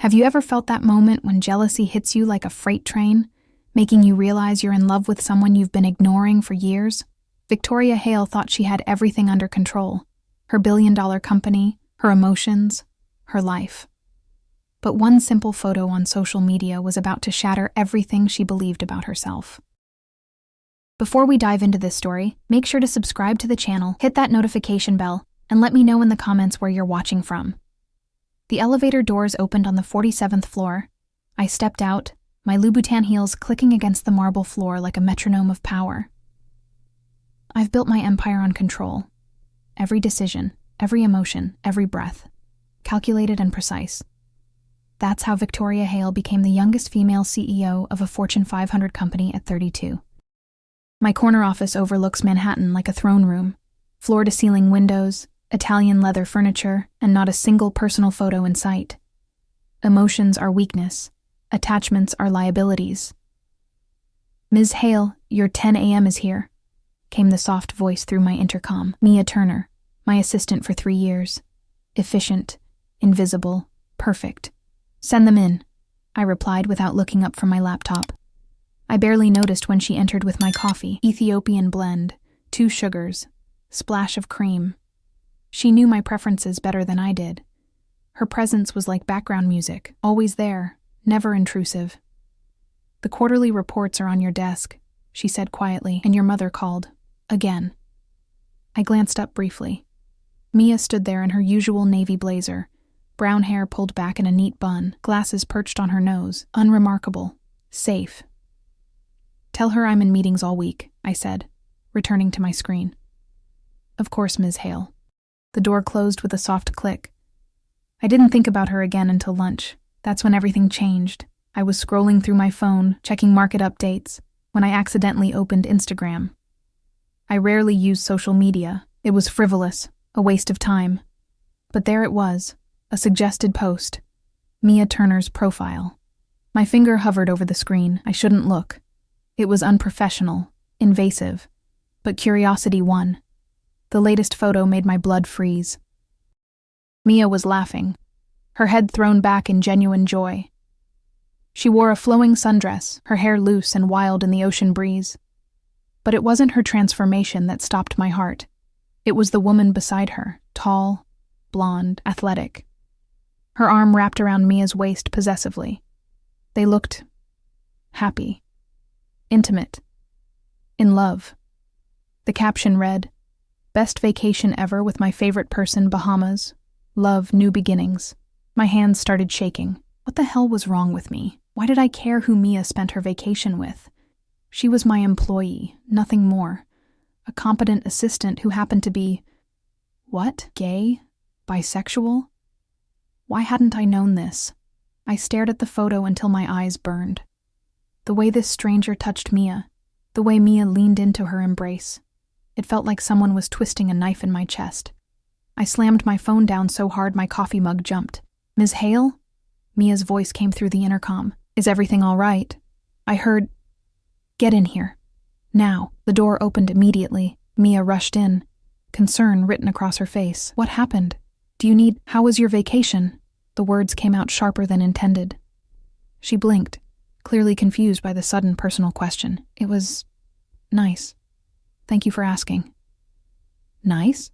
Have you ever felt that moment when jealousy hits you like a freight train, making you realize you're in love with someone you've been ignoring for years? Victoria Hale thought she had everything under control: her billion-dollar company, her emotions, her life. But one simple photo on social media was about to shatter everything she believed about herself. Before we dive into this story, make sure to subscribe to the channel, hit that notification bell, and let me know in the comments where you're watching from. The elevator doors opened on the 47th floor. I stepped out, my Louboutin heels clicking against the marble floor like a metronome of power. I've built my empire on control. Every decision, every emotion, every breath. Calculated and precise. That's how Victoria Hale became the youngest female CEO of a Fortune 500 company at 32. My corner office overlooks Manhattan like a throne room. Floor-to-ceiling windows, Italian leather furniture, and not a single personal photo in sight. Emotions are weakness. Attachments are liabilities. "Ms. Hale, your 10 a.m. is here," came the soft voice through my intercom. Mia Turner, my assistant for 3 years. Efficient, invisible, perfect. "Send them in," I replied without looking up from my laptop. I barely noticed when she entered with my coffee. Ethiopian blend, 2 sugars, splash of cream. She knew my preferences better than I did. Her presence was like background music, always there, never intrusive. "The quarterly reports are on your desk," she said quietly, "and your mother called. Again." I glanced up briefly. Mia stood there in her usual navy blazer, brown hair pulled back in a neat bun, glasses perched on her nose, unremarkable, safe. "Tell her I'm in meetings all week," I said, returning to my screen. "Of course, Ms. Hale." The door closed with a soft click. I didn't think about her again until lunch. That's when everything changed. I was scrolling through my phone, checking market updates, when I accidentally opened Instagram. I rarely use social media. It was frivolous, a waste of time. But there it was, a suggested post. Mia Turner's profile. My finger hovered over the screen. I shouldn't look. It was unprofessional, invasive. But curiosity won. The latest photo made my blood freeze. Mia was laughing, her head thrown back in genuine joy. She wore a flowing sundress, her hair loose and wild in the ocean breeze. But it wasn't her transformation that stopped my heart. It was the woman beside her, tall, blonde, athletic. Her arm wrapped around Mia's waist possessively. They looked happy, intimate, in love. The caption read, "Best vacation ever with my favorite person, Bahamas. Love, new beginnings." My hands started shaking. What the hell was wrong with me? Why did I care who Mia spent her vacation with? She was my employee, nothing more. A competent assistant who happened to be... what? Gay? Bisexual? Why hadn't I known this? I stared at the photo until my eyes burned. The way this stranger touched Mia, the way Mia leaned into her embrace. It felt like someone was twisting a knife in my chest. I slammed my phone down so hard my coffee mug jumped. "Ms. Hale?" Mia's voice came through the intercom. "Is everything all right?" I heard, "Get in here. Now." The door opened immediately. Mia rushed in, concern written across her face. "What happened? Do you need... How was your vacation?" The words came out sharper than intended. She blinked, clearly confused by the sudden personal question. "It was... nice. Thank you for asking." "Nice?"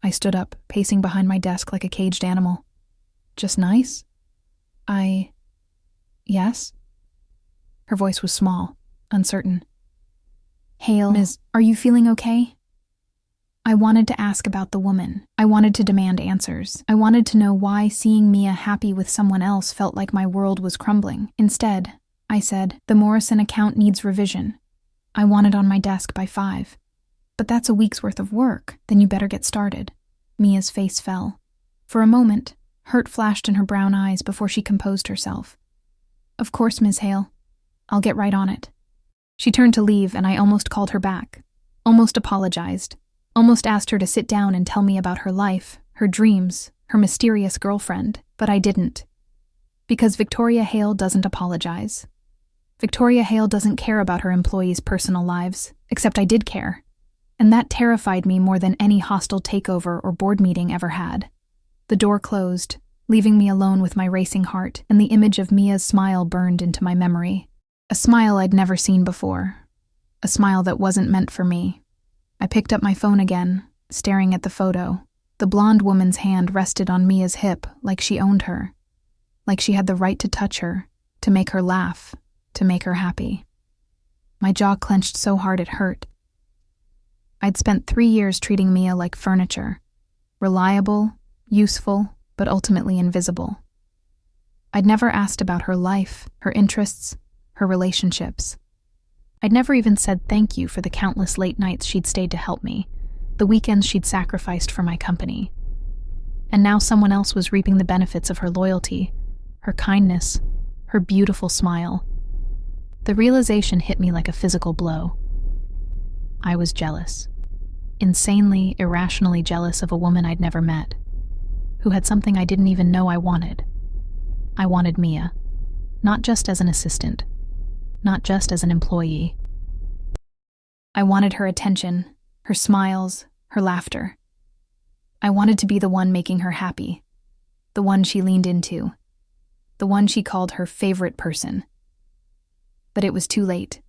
I stood up, pacing behind my desk like a caged animal. "Just nice? Yes?" Her voice was small, uncertain. "Hale, are you feeling okay?" I wanted to ask about the woman. I wanted to demand answers. I wanted to know why seeing Mia happy with someone else felt like my world was crumbling. Instead, I said, "The Morrison account needs revision. I want it on my desk by 5. "But that's a week's worth of work. Then you better get started." Mia's face fell. For a moment, hurt flashed in her brown eyes before she composed herself. "Of course, Ms. Hale. I'll get right on it." She turned to leave and I almost called her back. Almost apologized. Almost asked her to sit down and tell me about her life, her dreams, her mysterious girlfriend. But I didn't. Because Victoria Hale doesn't apologize. Victoria Hale doesn't care about her employees' personal lives, except I did care. And that terrified me more than any hostile takeover or board meeting ever had. The door closed, leaving me alone with my racing heart, and the image of Mia's smile burned into my memory. A smile I'd never seen before. A smile that wasn't meant for me. I picked up my phone again, staring at the photo. The blonde woman's hand rested on Mia's hip like she owned her. Like she had the right to touch her, to make her laugh, to make her happy. My jaw clenched so hard it hurt. I'd spent 3 years treating Mia like furniture. Reliable, useful, but ultimately invisible. I'd never asked about her life, her interests, her relationships. I'd never even said thank you for the countless late nights she'd stayed to help me, the weekends she'd sacrificed for my company. And now someone else was reaping the benefits of her loyalty, her kindness, her beautiful smile. The realization hit me like a physical blow. I was jealous. Insanely, irrationally jealous of a woman I'd never met, who had something I didn't even know I wanted. I wanted Mia, not just as an assistant, not just as an employee. I wanted her attention, her smiles, her laughter. I wanted to be the one making her happy, the one she leaned into, the one she called her favorite person. But it was too late.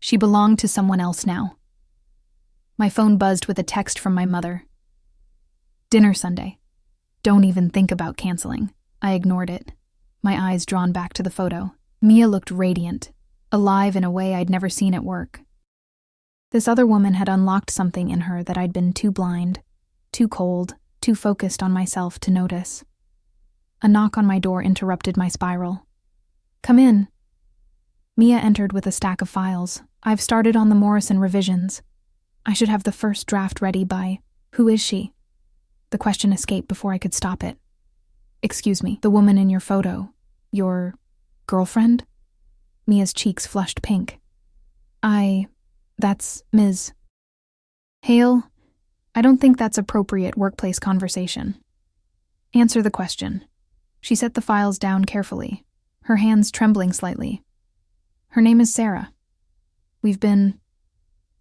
She belonged to someone else now. My phone buzzed with a text from my mother. Dinner Sunday. Don't even think about canceling. I ignored it, my eyes drawn back to the photo. Mia looked radiant, alive in a way I'd never seen at work. This other woman had unlocked something in her that I'd been too blind, too cold, too focused on myself to notice. A knock on my door interrupted my spiral. Come in. Mia entered with a stack of files. I've started on the Morrison revisions. I should have the first draft ready by... Who is she? The question escaped before I could stop it. Excuse me, the woman in your photo. Your... girlfriend? Mia's cheeks flushed pink. That's Ms. Hale. I don't think that's appropriate workplace conversation. Answer the question. She set the files down carefully, her hands trembling slightly. Her name is Sarah. We've been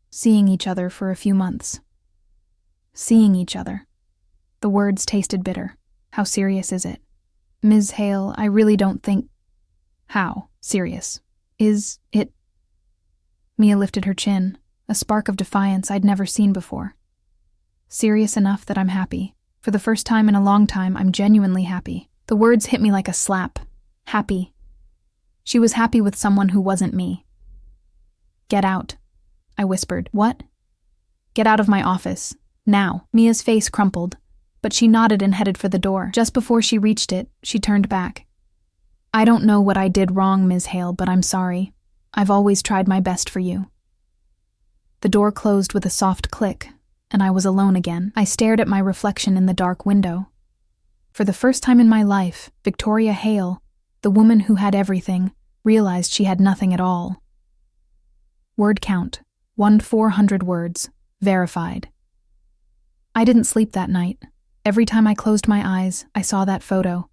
seeing each other for a few months. Seeing each other. The words tasted bitter. How serious is it? Ms. Hale, I really don't think... How serious is it? Mia lifted her chin, a spark of defiance I'd never seen before. Serious enough that I'm happy. For the first time in a long time, I'm genuinely happy. The words hit me like a slap. Happy. She was happy with someone who wasn't me. Get out, I whispered. What? Get out of my office. Now. Mia's face crumpled, but she nodded and headed for the door. Just before she reached it, she turned back. I don't know what I did wrong, Ms. Hale, but I'm sorry. I've always tried my best for you. The door closed with a soft click, and I was alone again. I stared at my reflection in the dark window. For the first time in my life, Victoria Hale, the woman who had everything, realized she had nothing at all. Word count, 1,400 words, verified. I didn't sleep that night. Every time I closed my eyes, I saw that photo.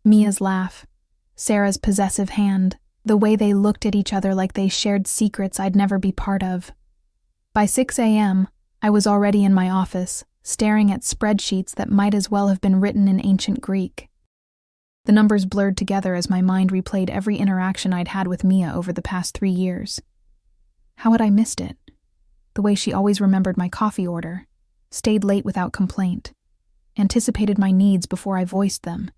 Mia's laugh, Sarah's possessive hand, the way they looked at each other like they shared secrets I'd never be part of. By 6 a.m., I was already in my office, staring at spreadsheets that might as well have been written in ancient Greek. The numbers blurred together as my mind replayed every interaction I'd had with Mia over the past 3 years. How had I missed it? The way she always remembered my coffee order, stayed late without complaint, anticipated my needs before I voiced them.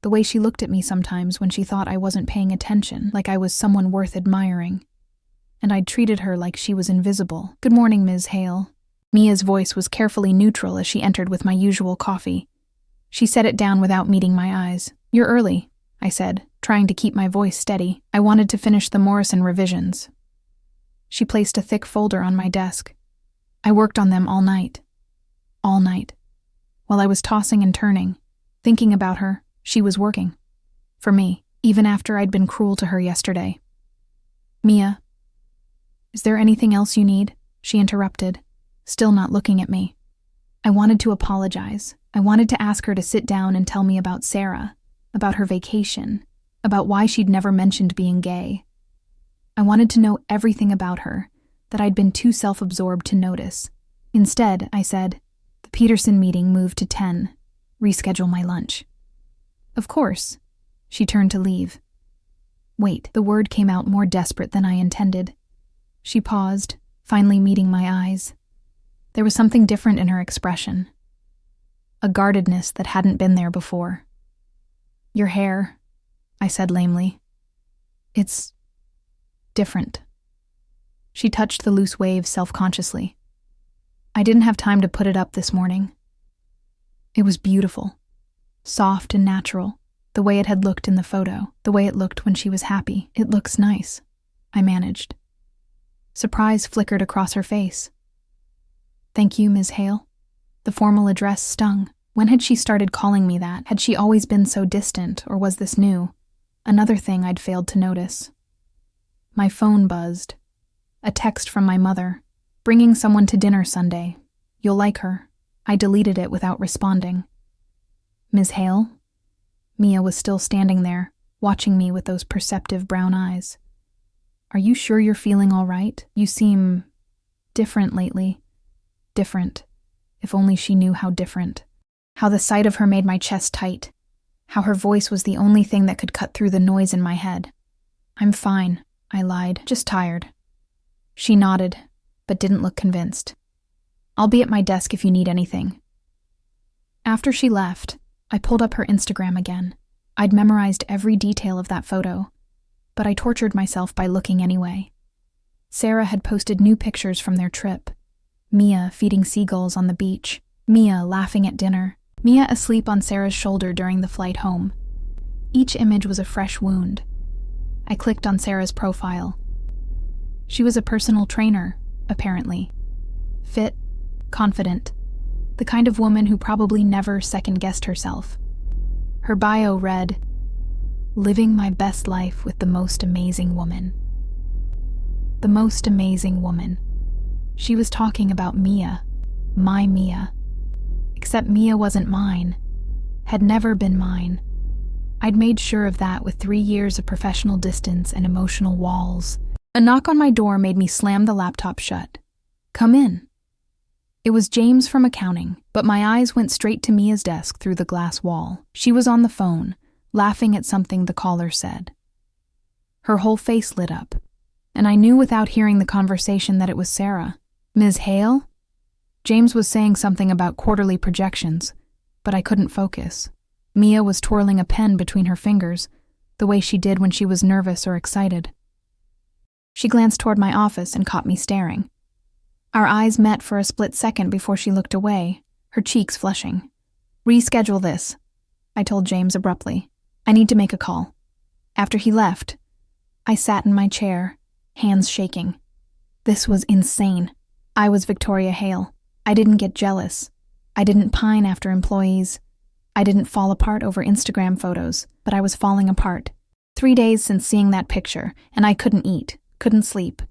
The way she looked at me sometimes when she thought I wasn't paying attention, like I was someone worth admiring. And I'd treated her like she was invisible. Good morning, Ms. Hale. Mia's voice was carefully neutral as she entered with my usual coffee. She set it down without meeting my eyes. You're early, I said, trying to keep my voice steady. I wanted to finish the Morrison revisions. She placed a thick folder on my desk. I worked on them all night. All night. While I was tossing and turning, thinking about her, she was working. For me, even after I'd been cruel to her yesterday. Mia, is there anything else you need? She interrupted, still not looking at me. I wanted to apologize. I wanted to ask her to sit down and tell me about Sarah, about her vacation, about why she'd never mentioned being gay. I wanted to know everything about her that I'd been too self-absorbed to notice. Instead, I said, the Peterson meeting moved to 10. Reschedule my lunch. Of course. She turned to leave. Wait, the word came out more desperate than I intended. She paused, finally meeting my eyes. There was something different in her expression. A guardedness that hadn't been there before. Your hair, I said lamely. It's different. She touched the loose waves self-consciously. I didn't have time to put it up this morning. It was beautiful, soft and natural, the way it had looked in the photo, the way it looked when she was happy. It looks nice, I managed. Surprise flickered across her face. Thank you, Ms. Hale. The formal address stung. When had she started calling me that? Had she always been so distant, or was this new? Another thing I'd failed to notice. My phone buzzed. A text from my mother. Bringing someone to dinner Sunday. You'll like her. I deleted it without responding. Ms. Hale? Mia was still standing there, watching me with those perceptive brown eyes. Are you sure you're feeling all right? You seem different lately. Different. If only she knew how different. How the sight of her made my chest tight. How her voice was the only thing that could cut through the noise in my head. I'm fine, I lied, just tired. She nodded, but didn't look convinced. I'll be at my desk if you need anything. After she left, I pulled up her Instagram again. I'd memorized every detail of that photo, but I tortured myself by looking anyway. Sarah had posted new pictures from their trip. Mia feeding seagulls on the beach. Mia laughing at dinner. Mia asleep on Sarah's shoulder during the flight home. Each image was a fresh wound. I clicked on Sarah's profile. She was a personal trainer, apparently. Fit, confident. The kind of woman who probably never second-guessed herself. Her bio read, "Living my best life with the most amazing woman." The most amazing woman. She was talking about Mia, my Mia. Except Mia wasn't mine, had never been mine. I'd made sure of that with 3 years of professional distance and emotional walls. A knock on my door made me slam the laptop shut. Come in. It was James from accounting, but my eyes went straight to Mia's desk through the glass wall. She was on the phone, laughing at something the caller said. Her whole face lit up, and I knew without hearing the conversation that it was Sarah. Ms. Hale? James was saying something about quarterly projections, but I couldn't focus. Mia was twirling a pen between her fingers, the way she did when she was nervous or excited. She glanced toward my office and caught me staring. Our eyes met for a split second before she looked away, her cheeks flushing. Reschedule this, I told James abruptly. I need to make a call. After he left, I sat in my chair, hands shaking. This was insane. I was Victoria Hale. I didn't get jealous. I didn't pine after employees. I didn't fall apart over Instagram photos, but I was falling apart. 3 days since seeing that picture, and I couldn't eat, couldn't sleep.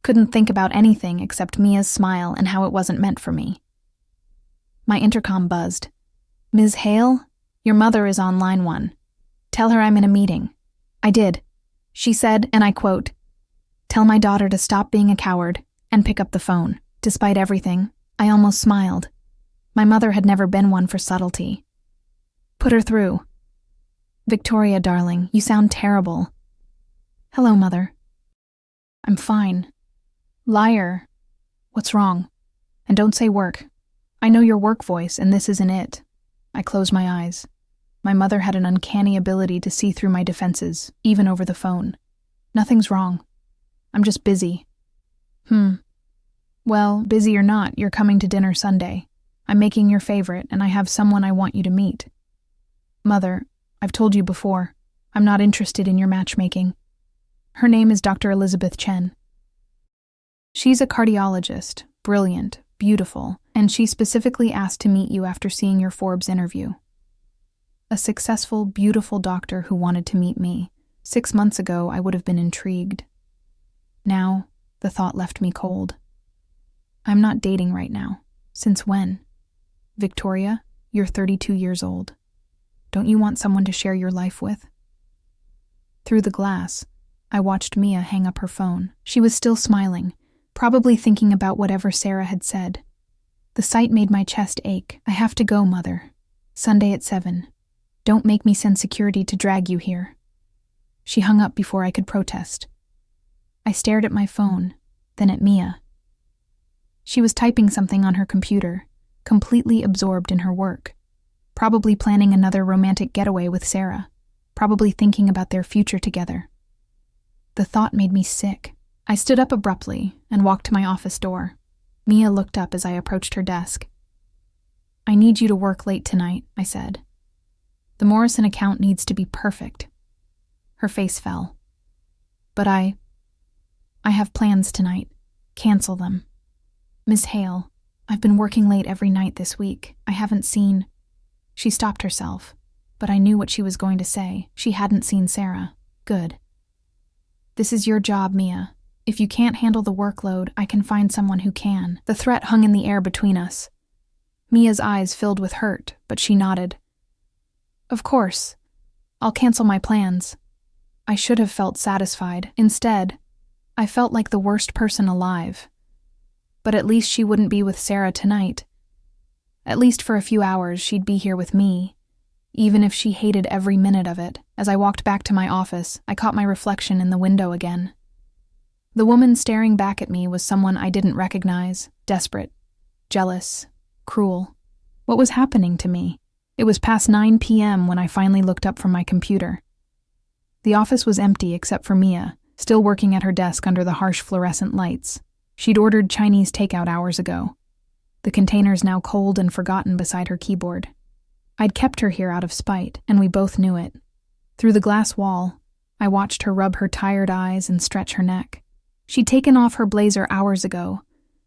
Couldn't think about anything except Mia's smile and how it wasn't meant for me. My intercom buzzed. Ms. Hale, your mother is on line 1. Tell her I'm in a meeting. I did. She said, and I quote, "Tell my daughter to stop being a coward and pick up the phone." Despite everything, I almost smiled. My mother had never been one for subtlety. Put her through. Victoria, darling, you sound terrible. Hello, Mother. I'm fine. Liar. What's wrong? And don't say work. I know your work voice, and this isn't it. I closed my eyes. My mother had an uncanny ability to see through my defenses, even over the phone. Nothing's wrong. I'm just busy. Well, busy or not, you're coming to dinner Sunday. I'm making your favorite, and I have someone I want you to meet. Mother, I've told you before, I'm not interested in your matchmaking. Her name is Dr. Elizabeth Chen. She's a cardiologist, brilliant, beautiful, and she specifically asked to meet you after seeing your Forbes interview. A successful, beautiful doctor who wanted to meet me. 6 months ago, I would have been intrigued. Now, the thought left me cold. I'm not dating right now. Since when? Victoria, you're 32 years old. Don't you want someone to share your life with? Through the glass, I watched Mia hang up her phone. She was still smiling, probably thinking about whatever Sarah had said. The sight made my chest ache. I have to go, Mother. Sunday at 7. Don't make me send security to drag you here." She hung up before I could protest. I stared at my phone, then at Mia. She was typing something on her computer, completely absorbed in her work, probably planning another romantic getaway with Sarah, probably thinking about their future together. The thought made me sick. I stood up abruptly and walked to my office door. Mia looked up as I approached her desk. "I need you to work late tonight," I said. "The Morrison account needs to be perfect." Her face fell. "But I have plans tonight. Cancel them. Miss Hale, I've been working late every night this week. I haven't seen—" She stopped herself, but I knew what she was going to say. She hadn't seen Sarah. Good. "This is your job, Mia. If you can't handle the workload, I can find someone who can." The threat hung in the air between us. Mia's eyes filled with hurt, but she nodded. "Of course. I'll cancel my plans." I should have felt satisfied. Instead, I felt like the worst person alive. But at least she wouldn't be with Sarah tonight. At least for a few hours, she'd be here with me, even if she hated every minute of it. As I walked back to my office, I caught my reflection in the window again. The woman staring back at me was someone I didn't recognize, desperate, jealous, cruel. What was happening to me? It was past 9 p.m. when I finally looked up from my computer. The office was empty except for Mia, still working at her desk under the harsh fluorescent lights. She'd ordered Chinese takeout hours ago, the containers now cold and forgotten beside her keyboard. I'd kept her here out of spite, and we both knew it. Through the glass wall, I watched her rub her tired eyes and stretch her neck. She'd taken off her blazer hours ago,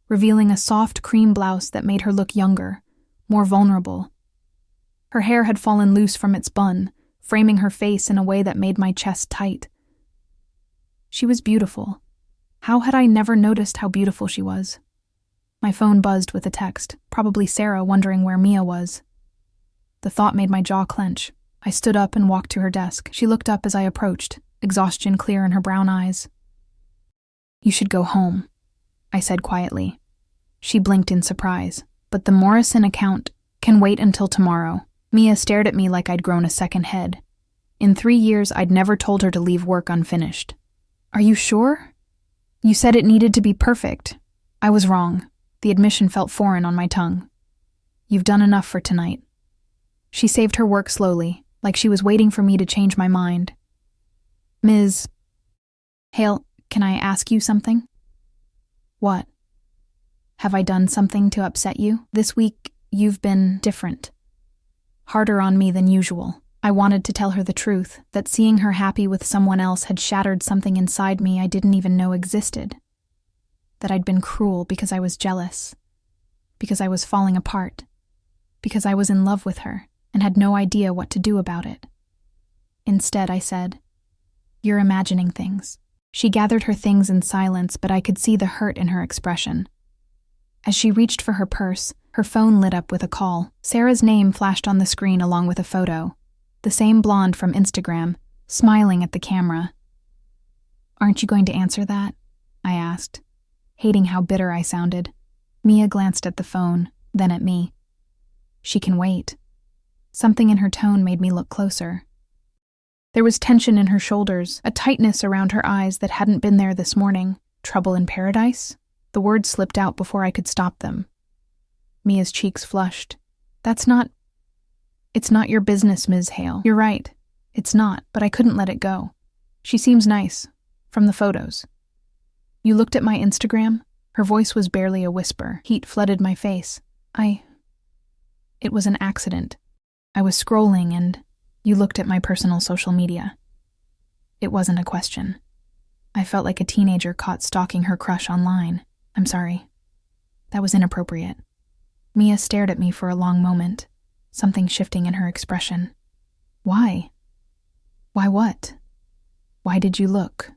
revealing a soft cream blouse that made her look younger, more vulnerable. Her hair had fallen loose from its bun, framing her face in a way that made my chest tight. She was beautiful. How had I never noticed how beautiful she was? My phone buzzed with a text, probably Sarah wondering where Mia was. The thought made my jaw clench. I stood up and walked to her desk. She looked up as I approached, exhaustion clear in her brown eyes. "You should go home," I said quietly. She blinked in surprise. "But the Morrison account can wait until tomorrow." Mia stared at me like I'd grown a second head. In 3 years, I'd never told her to leave work unfinished. "Are you sure? You said it needed to be perfect." I was wrong. The admission felt foreign on my tongue. "You've done enough for tonight." She saved her work slowly, like she was waiting for me to change my mind. "Ms. Hale, can I ask you something?" "What?" "Have I done something to upset you? This week, you've been different. Harder on me than usual." I wanted to tell her the truth, that seeing her happy with someone else had shattered something inside me I didn't even know existed. That I'd been cruel because I was jealous, because I was falling apart, because I was in love with her and had no idea what to do about it. Instead, I said, "You're imagining things." She gathered her things in silence, but I could see the hurt in her expression. As she reached for her purse, her phone lit up with a call. Sarah's name flashed on the screen along with a photo. The same blonde from Instagram, smiling at the camera. "Aren't you going to answer that?" I asked, hating how bitter I sounded. Mia glanced at the phone, then at me. "She can wait." Something in her tone made me look closer. There was tension in her shoulders, a tightness around her eyes that hadn't been there this morning. Trouble in paradise? The words slipped out before I could stop them. Mia's cheeks flushed. It's not your business, Ms. Hale. You're right. It's not, but I couldn't let it go. She seems nice, from the photos. You looked at my Instagram? Her voice was barely a whisper. Heat flooded my face. It was an accident. I was scrolling and you looked at my personal social media. It wasn't a question. I felt like a teenager caught stalking her crush online. I'm sorry. That was inappropriate. Mia stared at me for a long moment, something shifting in her expression. Why? Why what? Why did you look?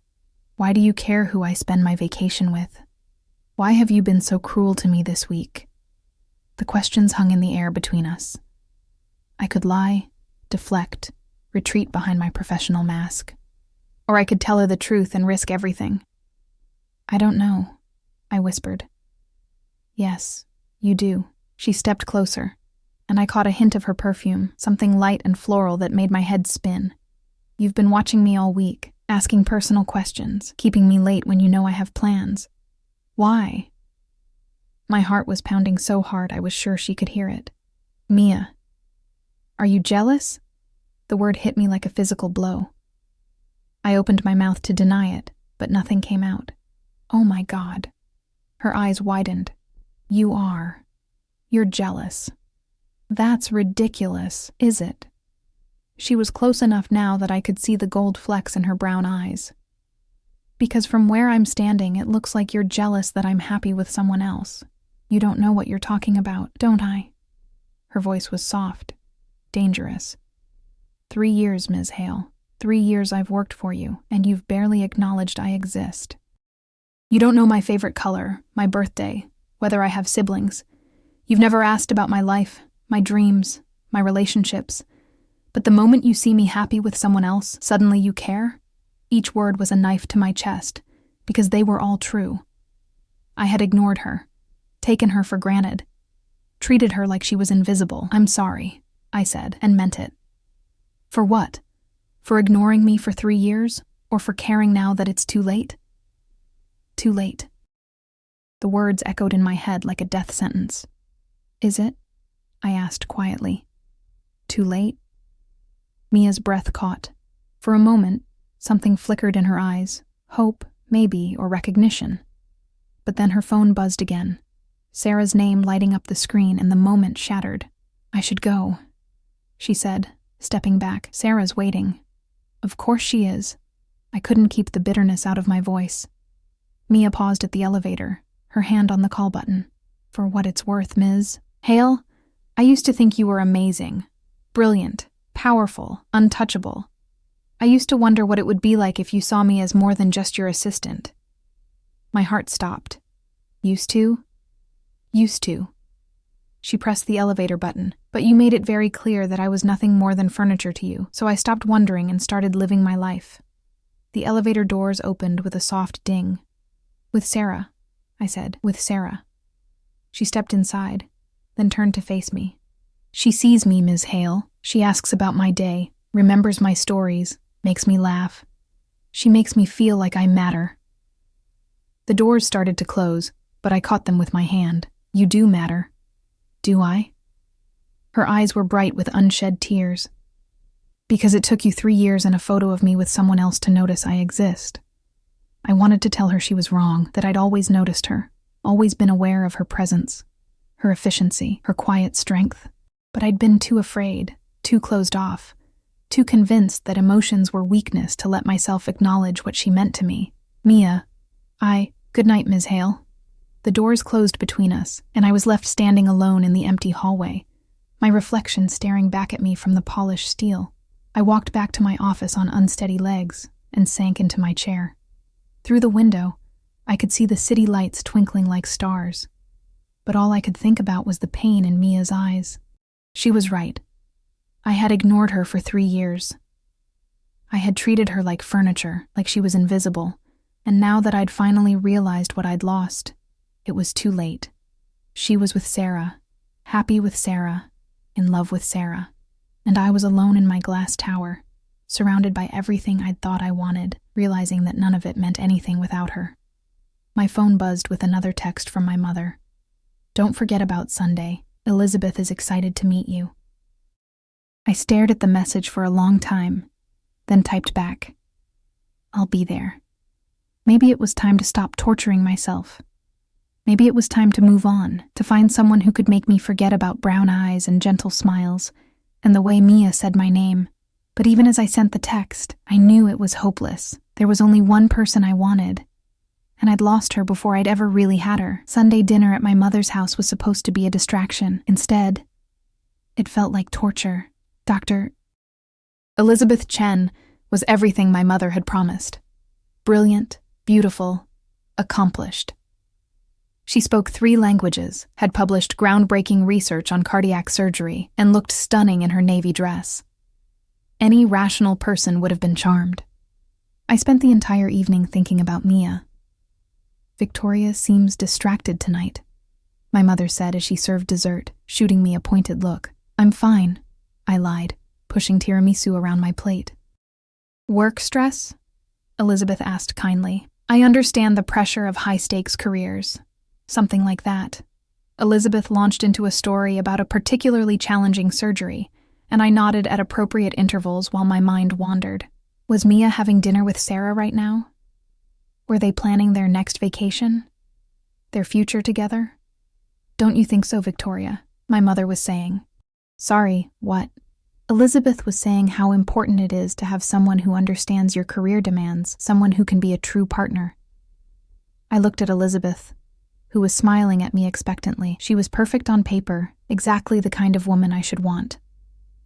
Why do you care who I spend my vacation with? Why have you been so cruel to me this week? The questions hung in the air between us. I could lie, deflect, retreat behind my professional mask. Or I could tell her the truth and risk everything. I don't know, I whispered. Yes, you do. She stepped closer. and I caught a hint of her perfume, something light and floral that made my head spin. You've been watching me all week, asking personal questions, keeping me late when you know I have plans. Why? My heart was pounding so hard I was sure she could hear it. Mia. Are you jealous? The word hit me like a physical blow. I opened my mouth to deny it, but nothing came out. Oh my God. Her eyes widened. You are. You're jealous. That's ridiculous, is it? She was close enough now that I could see the gold flecks in her brown eyes. Because from where I'm standing, it looks like you're jealous that I'm happy with someone else. You don't know what you're talking about, don't I? Her voice was soft, dangerous. 3 years, Ms. Hale. 3 years I've worked for you, and you've barely acknowledged I exist. You don't know my favorite color, my birthday, whether I have siblings. You've never asked about my life, my dreams, my relationships. But the moment you see me happy with someone else, suddenly you care? Each word was a knife to my chest, because they were all true. I had ignored her, taken her for granted, treated her like she was invisible. I'm sorry, I said, and meant it. For what? For ignoring me for 3 years, or for caring now that it's too late? Too late. The words echoed in my head like a death sentence. Is it? I asked quietly. Too late? Mia's breath caught. For a moment, something flickered in her eyes, hope, maybe, or recognition. But then her phone buzzed again, Sarah's name lighting up the screen, and the moment shattered. I should go, she said, stepping back. Sarah's waiting. Of course she is. I couldn't keep the bitterness out of my voice. Mia paused at the elevator, her hand on the call button. For what it's worth, Ms. Hale, I used to think you were amazing, brilliant, powerful, untouchable. I used to wonder what it would be like if you saw me as more than just your assistant. My heart stopped. Used to? Used to. She pressed the elevator button, but you made it very clear that I was nothing more than furniture to you, so I stopped wondering and started living my life. The elevator doors opened with a soft ding. With Sarah, I said, with Sarah. She stepped inside, then turned to face me. She sees me, Ms. Hale. She asks about my day, remembers my stories, makes me laugh. She makes me feel like I matter. The doors started to close, but I caught them with my hand. You do matter. Do I? Her eyes were bright with unshed tears. Because it took you 3 years and a photo of me with someone else to notice I exist. I wanted to tell her she was wrong, that I'd always noticed her, always been aware of her presence, her efficiency, her quiet strength. But I'd been too afraid, too closed off, too convinced that emotions were weakness to let myself acknowledge what she meant to me. Mia, good night, Ms. Hale. The doors closed between us, and I was left standing alone in the empty hallway, my reflection staring back at me from the polished steel. I walked back to my office on unsteady legs and sank into my chair. Through the window, I could see the city lights twinkling like stars, but all I could think about was the pain in Mia's eyes. She was right. I had ignored her for 3 years. I had treated her like furniture, like she was invisible, and now that I'd finally realized what I'd lost, it was too late. She was with Sarah, happy with Sarah, in love with Sarah, and I was alone in my glass tower, surrounded by everything I'd thought I wanted, realizing that none of it meant anything without her. My phone buzzed with another text from my mother. Don't forget about Sunday. Elizabeth is excited to meet you. I stared at the message for a long time, then typed back, I'll be there. Maybe it was time to stop torturing myself. Maybe it was time to move on, to find someone who could make me forget about brown eyes and gentle smiles, and the way Mia said my name. But even as I sent the text, I knew it was hopeless. There was only one person I wanted, and I'd lost her before I'd ever really had her. Sunday dinner at my mother's house was supposed to be a distraction. Instead, it felt like torture. Dr. Elizabeth Chen was everything my mother had promised. Brilliant, beautiful, accomplished. She spoke 3 languages, had published groundbreaking research on cardiac surgery, and looked stunning in her navy dress. Any rational person would have been charmed. I spent the entire evening thinking about Mia. Victoria seems distracted tonight, my mother said as she served dessert, shooting me a pointed look. I'm fine, I lied, pushing tiramisu around my plate. Work stress? Elizabeth asked kindly. I understand the pressure of high-stakes careers. Something like that. Elizabeth launched into a story about a particularly challenging surgery, and I nodded at appropriate intervals while my mind wandered. Was Mia having dinner with Sarah right now? Were they planning their next vacation? Their future together? Don't you think so, Victoria? My mother was saying. Sorry, what? Elizabeth was saying how important it is to have someone who understands your career demands, someone who can be a true partner. I looked at Elizabeth, who was smiling at me expectantly. She was perfect on paper, exactly the kind of woman I should want.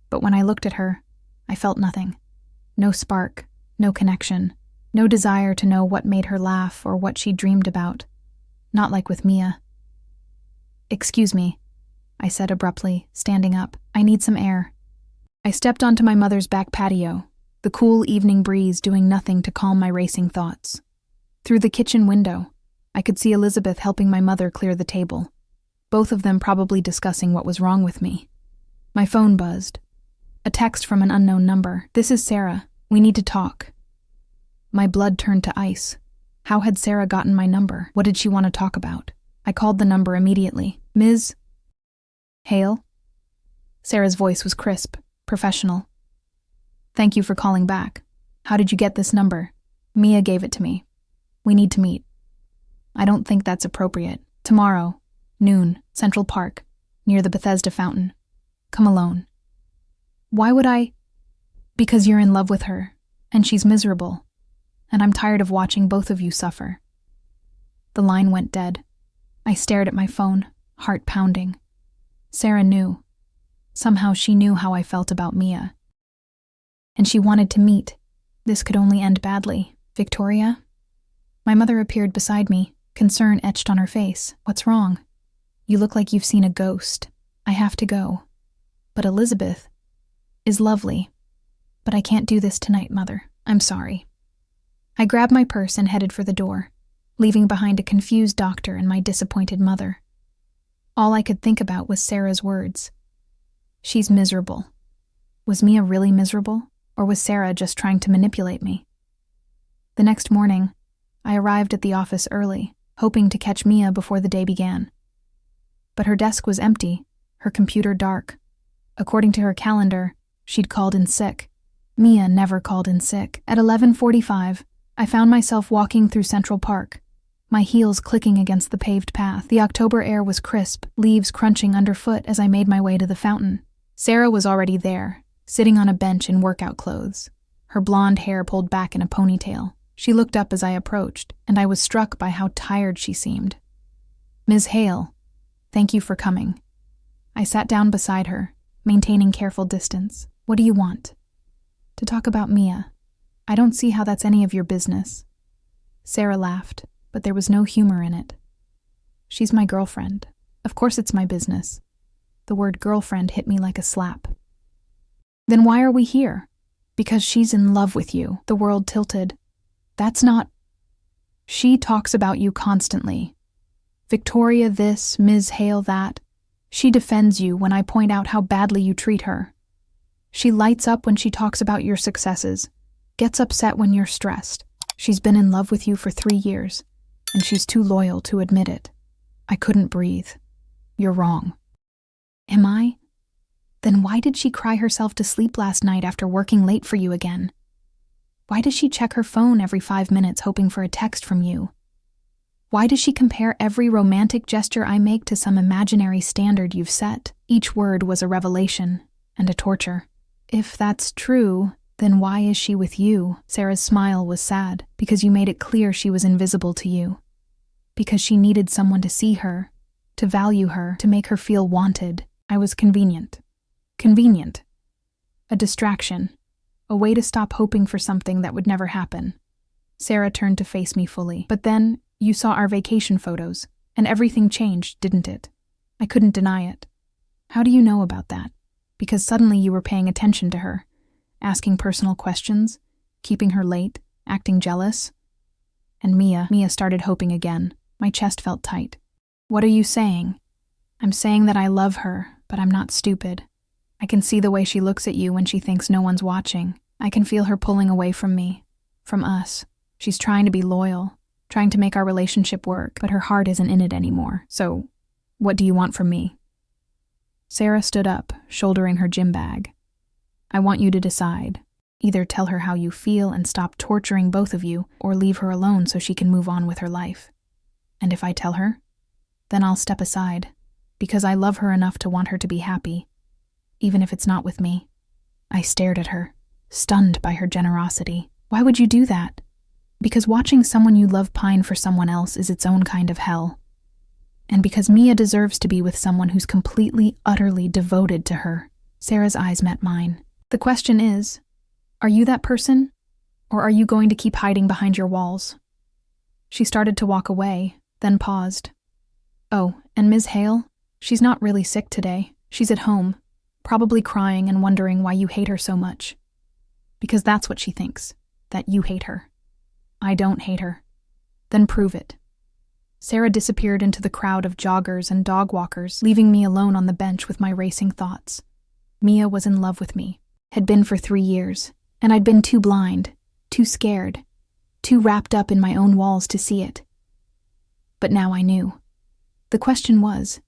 But when I looked at her, I felt nothing. No spark, no connection, no desire to know what made her laugh or what she dreamed about. Not like with Mia. Excuse me, I said abruptly, standing up. I need some air. I stepped onto my mother's back patio, the cool evening breeze doing nothing to calm my racing thoughts. Through the kitchen window, I could see Elizabeth helping my mother clear the table, both of them probably discussing what was wrong with me. My phone buzzed. A text from an unknown number. This is Sarah. We need to talk. My blood turned to ice. How had Sarah gotten my number? What did she want to talk about? I called the number immediately. Ms. Hale? Sarah's voice was crisp, professional. Thank you for calling back. How did you get this number? Mia gave it to me. We need to meet. I don't think that's appropriate. Tomorrow, noon, Central Park, near the Bethesda fountain. Come alone. Why would I? Because you're in love with her, and she's miserable, and I'm tired of watching both of you suffer. The line went dead. I stared at my phone, heart pounding. Sarah knew. Somehow she knew how I felt about Mia. And she wanted to meet. This could only end badly. Victoria? My mother appeared beside me, concern etched on her face. What's wrong? You look like you've seen a ghost. I have to go. But Elizabeth is lovely. But I can't do this tonight, Mother. I'm sorry. I grabbed my purse and headed for the door, leaving behind a confused doctor and my disappointed mother. All I could think about was Sarah's words. She's miserable. Was Mia really miserable, or was Sarah just trying to manipulate me? The next morning, I arrived at the office early, hoping to catch Mia before the day began. But her desk was empty, her computer dark. According to her calendar, she'd called in sick. Mia never called in sick. At 11:45, I found myself walking through Central Park, my heels clicking against the paved path. The October air was crisp, leaves crunching underfoot as I made my way to the fountain. Sarah was already there, sitting on a bench in workout clothes, her blonde hair pulled back in a ponytail. She looked up as I approached, and I was struck by how tired she seemed. Ms. Hale, thank you for coming. I sat down beside her, maintaining careful distance. What do you want? To talk about Mia. I don't see how that's any of your business. Sarah laughed, but there was no humor in it. She's my girlfriend. Of course it's my business. The word girlfriend hit me like a slap. Then why are we here? Because she's in love with you. The world tilted. That's not... She talks about you constantly. Victoria this, Ms. Hale that. She defends you when I point out how badly you treat her. She lights up when she talks about your successes, gets upset when you're stressed. She's been in love with you for 3 years, and she's too loyal to admit it. I couldn't breathe. You're wrong. Am I? Then why did she cry herself to sleep last night after working late for you again? Why does she check her phone every 5 minutes hoping for a text from you? Why does she compare every romantic gesture I make to some imaginary standard you've set? Each word was a revelation and a torture. If that's true, then why is she with you? Sarah's smile was sad, because you made it clear she was invisible to you. Because she needed someone to see her, to value her, to make her feel wanted. I was convenient. Convenient. A distraction. A way to stop hoping for something that would never happen. Sarah turned to face me fully. But then, you saw our vacation photos, and everything changed, didn't it? I couldn't deny it. How do you know about that? Because suddenly you were paying attention to her, asking personal questions, keeping her late, acting jealous. And Mia started hoping again. My chest felt tight. What are you saying? I'm saying that I love her, but I'm not stupid. I can see the way she looks at you when she thinks no one's watching. I can feel her pulling away from me, from us. She's trying to be loyal, trying to make our relationship work, but her heart isn't in it anymore. So, what do you want from me? Sarah stood up, shouldering her gym bag. I want you to decide. Either tell her how you feel and stop torturing both of you, or leave her alone so she can move on with her life. And if I tell her, then I'll step aside, because I love her enough to want her to be happy, even if it's not with me. I stared at her, stunned by her generosity. Why would you do that? Because watching someone you love pine for someone else is its own kind of hell. And because Mia deserves to be with someone who's completely, utterly devoted to her. Sarah's eyes met mine. The question is, are you that person? Or are you going to keep hiding behind your walls? She started to walk away, then paused. Oh, and Ms. Hale? She's not really sick today. She's at home, probably crying and wondering why you hate her so much. Because that's what she thinks, that you hate her. I don't hate her. Then prove it. Sarah disappeared into the crowd of joggers and dog walkers, leaving me alone on the bench with my racing thoughts. Mia was in love with me, had been for 3 years, and I'd been too blind, too scared, too wrapped up in my own walls to see it. But now I knew. The question was,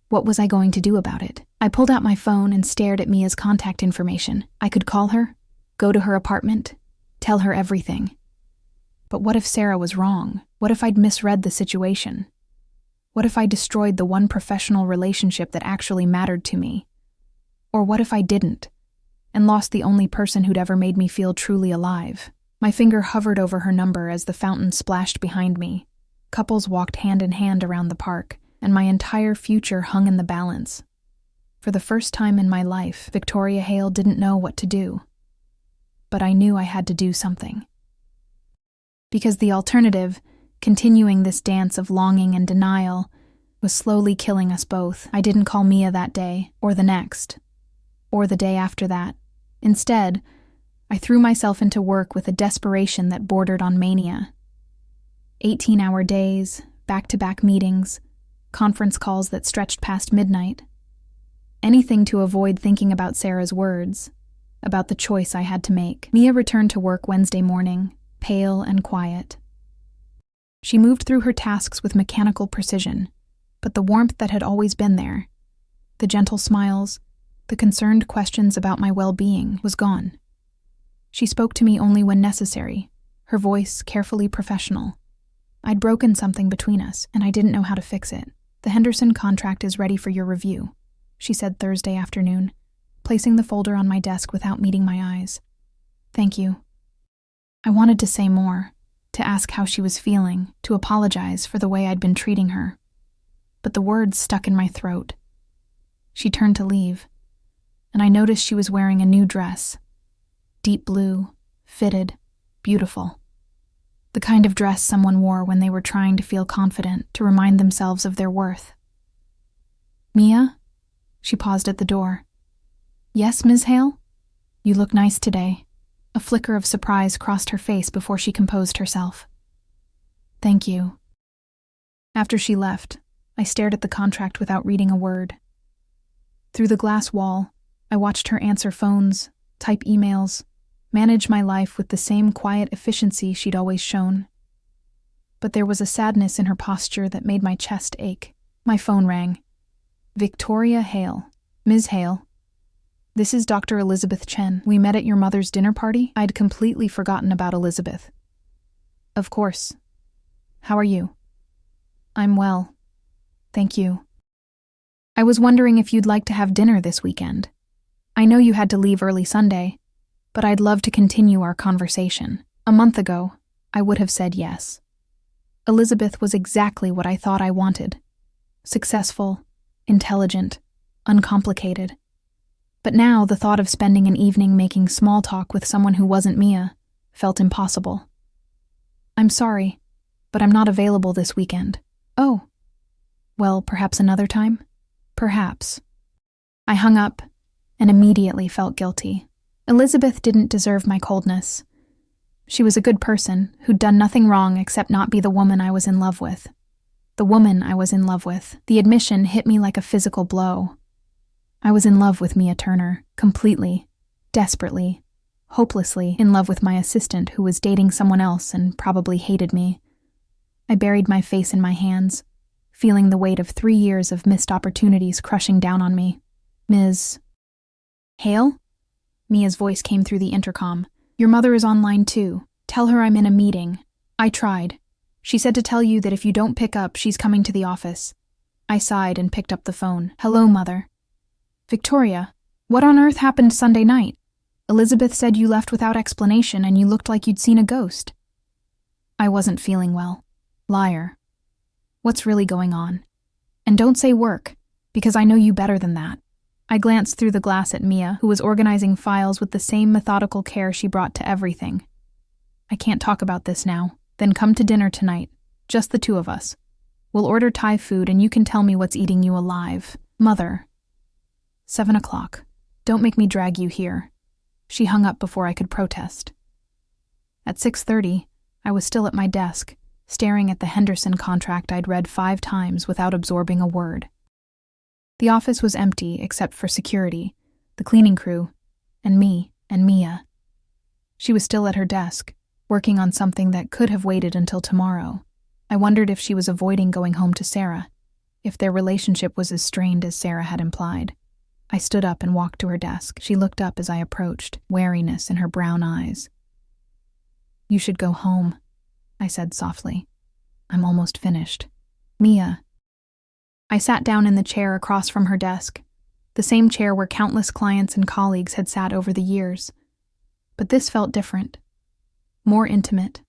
what was I going to do about it? I pulled out my phone and stared at Mia's contact information. I could call her, go to her apartment, tell her everything. But what if Sarah was wrong? What if I'd misread the situation? What if I destroyed the one professional relationship that actually mattered to me? Or what if I didn't, and lost the only person who'd ever made me feel truly alive? My finger hovered over her number as the fountain splashed behind me. Couples walked hand in hand around the park, and my entire future hung in the balance. For the first time in my life, Victoria Hale didn't know what to do. But I knew I had to do something. Because the alternative, continuing this dance of longing and denial, was slowly killing us both. I didn't call Mia that day, or the next, or the day after that. Instead, I threw myself into work with a desperation that bordered on mania. 18-hour days, back-to-back meetings, conference calls that stretched past midnight. Anything to avoid thinking about Sarah's words, about the choice I had to make. Mia returned to work Wednesday morning, pale and quiet. She moved through her tasks with mechanical precision, but the warmth that had always been there, the gentle smiles, the concerned questions about my well-being, was gone. She spoke to me only when necessary, her voice carefully professional. I'd broken something between us, and I didn't know how to fix it. The Henderson contract is ready for your review, she said Thursday afternoon, placing the folder on my desk without meeting my eyes. Thank you. I wanted to say more, to ask how she was feeling, to apologize for the way I'd been treating her. But the words stuck in my throat. She turned to leave, and I noticed she was wearing a new dress. Deep blue, fitted, beautiful. The kind of dress someone wore when they were trying to feel confident, to remind themselves of their worth. Mia? She paused at the door. Yes, Ms. Hale? You look nice today. A flicker of surprise crossed her face before she composed herself. Thank you. After she left, I stared at the contract without reading a word. Through the glass wall, I watched her answer phones, type emails, manage my life with the same quiet efficiency she'd always shown. But there was a sadness in her posture that made my chest ache. My phone rang. Victoria Hale. Ms. Hale. This is Dr. Elizabeth Chen. We met at your mother's dinner party? I'd completely forgotten about Elizabeth. Of course. How are you? I'm well. Thank you. I was wondering if you'd like to have dinner this weekend. I know you had to leave early Sunday, but I'd love to continue our conversation. A month ago, I would have said yes. Elizabeth was exactly what I thought I wanted. Successful, intelligent, uncomplicated. But now the thought of spending an evening making small talk with someone who wasn't Mia felt impossible. I'm sorry, but I'm not available this weekend. Oh. Well, perhaps another time? Perhaps. I hung up and immediately felt guilty. Elizabeth didn't deserve my coldness. She was a good person who'd done nothing wrong except not be the woman I was in love with. The woman I was in love with. The admission hit me like a physical blow. I was in love with Mia Turner, completely, desperately, hopelessly in love with my assistant who was dating someone else and probably hated me. I buried my face in my hands, feeling the weight of 3 years of missed opportunities crushing down on me. Ms. Hale? Mia's voice came through the intercom. Your mother is online too. Tell her I'm in a meeting. I tried. She said to tell you that if you don't pick up, she's coming to the office. I sighed and picked up the phone. Hello, Mother. Victoria, what on earth happened Sunday night? Elizabeth said you left without explanation and you looked like you'd seen a ghost. I wasn't feeling well. Liar. What's really going on? And don't say work, because I know you better than that. I glanced through the glass at Mia, who was organizing files with the same methodical care she brought to everything. I can't talk about this now. Then come to dinner tonight. Just the two of us. We'll order Thai food and you can tell me what's eating you alive. Mother. 7 o'clock. Don't make me drag you here. She hung up before I could protest. At 6:30, I was still at my desk, staring at the Henderson contract I'd read 5 times without absorbing a word. The office was empty except for security, the cleaning crew, and me and Mia. She was still at her desk, working on something that could have waited until tomorrow. I wondered if she was avoiding going home to Sarah, if their relationship was as strained as Sarah had implied. I stood up and walked to her desk. She looked up as I approached, wariness in her brown eyes. You should go home, I said softly. I'm almost finished. Mia. I sat down in the chair across from her desk, the same chair where countless clients and colleagues had sat over the years. But this felt different, more intimate.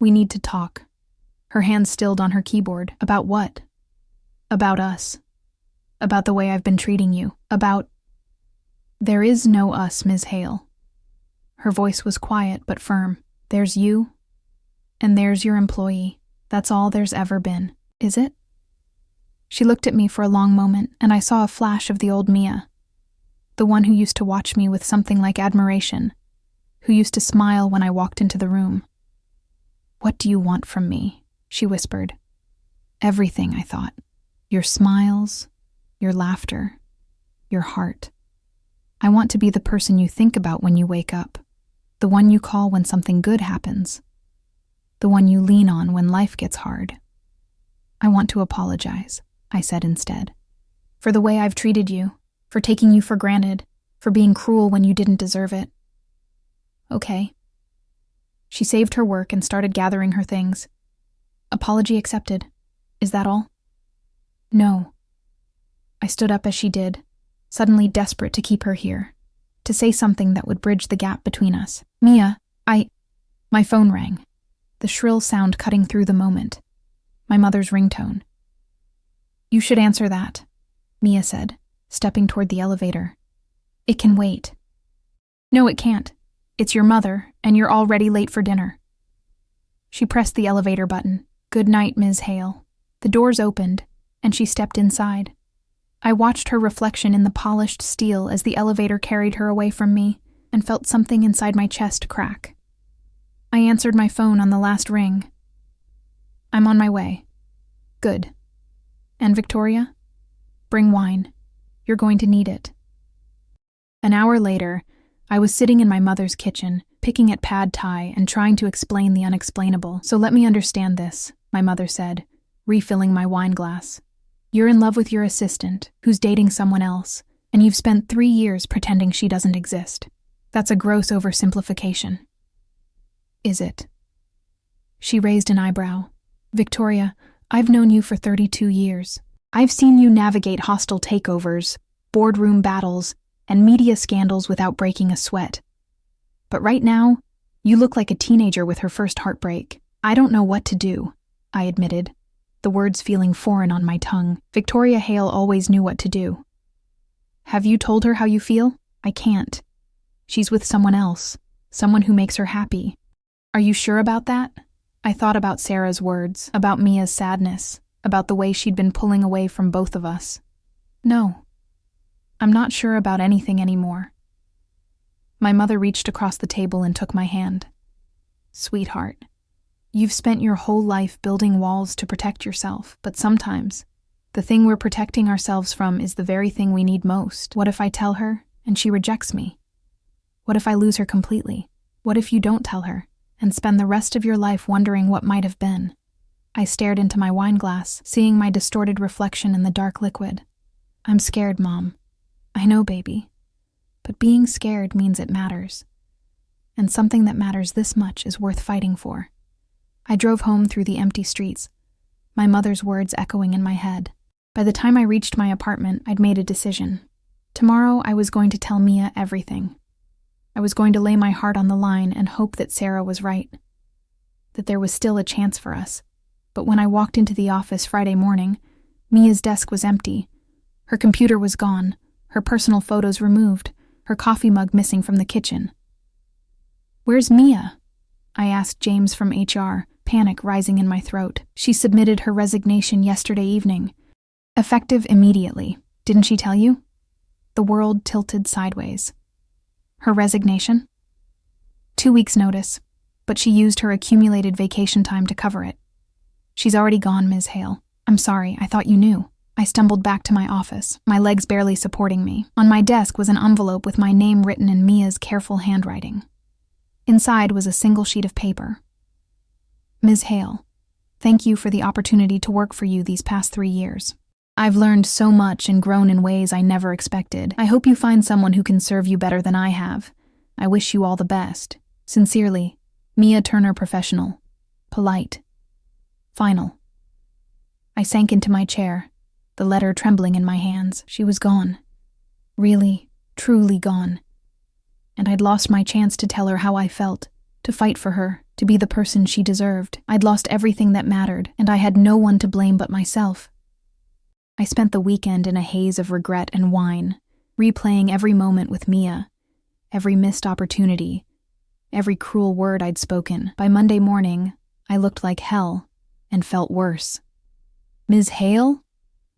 We need to talk. Her hands stilled on her keyboard. About what? About us. About the way I've been treating you. About... There is no us, Ms. Hale. Her voice was quiet but firm. There's you, and there's your employee. That's all there's ever been. Is it? She looked at me for a long moment, and I saw a flash of the old Mia, the one who used to watch me with something like admiration, who used to smile when I walked into the room. What do you want from me? She whispered. Everything, I thought. Your smiles, your laughter, your heart. I want to be the person you think about when you wake up, the one you call when something good happens, the one you lean on when life gets hard. I want to apologize, I said instead, for the way I've treated you, for taking you for granted, for being cruel when you didn't deserve it. Okay. She saved her work and started gathering her things. Apology accepted. Is that all? No. I stood up as she did, suddenly desperate to keep her here, to say something that would bridge the gap between us. Mia, My phone rang, the shrill sound cutting through the moment. My mother's ringtone. You should answer that, Mia said, stepping toward the elevator. It can wait. No, it can't. It's your mother, and you're already late for dinner. She pressed the elevator button. Good night, Ms. Hale. The doors opened, and she stepped inside. I watched her reflection in the polished steel as the elevator carried her away from me, and felt something inside my chest crack. I answered my phone on the last ring. I'm on my way. Good. And Victoria? Bring wine. You're going to need it. An hour later, I was sitting in my mother's kitchen, picking at pad thai and trying to explain the unexplainable. So let me understand this, my mother said, refilling my wine glass. You're in love with your assistant, who's dating someone else, and you've spent 3 years pretending she doesn't exist. That's a gross oversimplification. Is it? She raised an eyebrow. Victoria, I've known you for 32 years. I've seen you navigate hostile takeovers, boardroom battles, and media scandals without breaking a sweat. But right now, you look like a teenager with her first heartbreak. I don't know what to do, I admitted, the words feeling foreign on my tongue. Victoria Hale always knew what to do. Have you told her how you feel? I can't. She's with someone else, someone who makes her happy. Are you sure about that? I thought about Sarah's words, about Mia's sadness, about the way she'd been pulling away from both of us. No. I'm not sure about anything anymore. My mother reached across the table and took my hand. Sweetheart, you've spent your whole life building walls to protect yourself, but sometimes The thing we're protecting ourselves from is the very thing we need most. What if I tell her and she rejects me? What if I lose her completely? What if you don't tell her and spend the rest of your life wondering what might have been? I stared into my wine glass, seeing my distorted reflection in the dark liquid. I'm scared, Mom. I know, baby. But being scared means it matters. And something that matters this much is worth fighting for. I drove home through the empty streets, my mother's words echoing in my head. By the time I reached my apartment, I'd made a decision. Tomorrow, I was going to tell Mia everything. I was going to lay my heart on the line and hope that Sarah was right, that there was still a chance for us. But when I walked into the office Friday morning, Mia's desk was empty. Her computer was gone, her personal photos removed, her coffee mug missing from the kitchen. "Where's Mia?" I asked James from HR, panic rising in my throat. "She submitted her resignation yesterday evening. Effective immediately. Didn't she tell you?" The world tilted sideways. Her resignation? 2 weeks' notice, but she used her accumulated vacation time to cover it. "She's already gone, Ms. Hale. I'm sorry, I thought you knew." I stumbled back to my office, my legs barely supporting me. On my desk was an envelope with my name written in Mia's careful handwriting. Inside was a single sheet of paper. "Ms. Hale, thank you for the opportunity to work for you these past 3 years. I've learned so much and grown in ways I never expected. I hope you find someone who can serve you better than I have. I wish you all the best. Sincerely, Mia Turner Professional. Polite. Final." I sank into my chair, the letter trembling in my hands. She was gone. Really, truly gone. And I'd lost my chance to tell her how I felt, to fight for her, to be the person she deserved. I'd lost everything that mattered, and I had no one to blame but myself. I spent the weekend in a haze of regret and wine, replaying every moment with Mia, every missed opportunity, every cruel word I'd spoken. By Monday morning, I looked like hell and felt worse. "Ms. Hale?"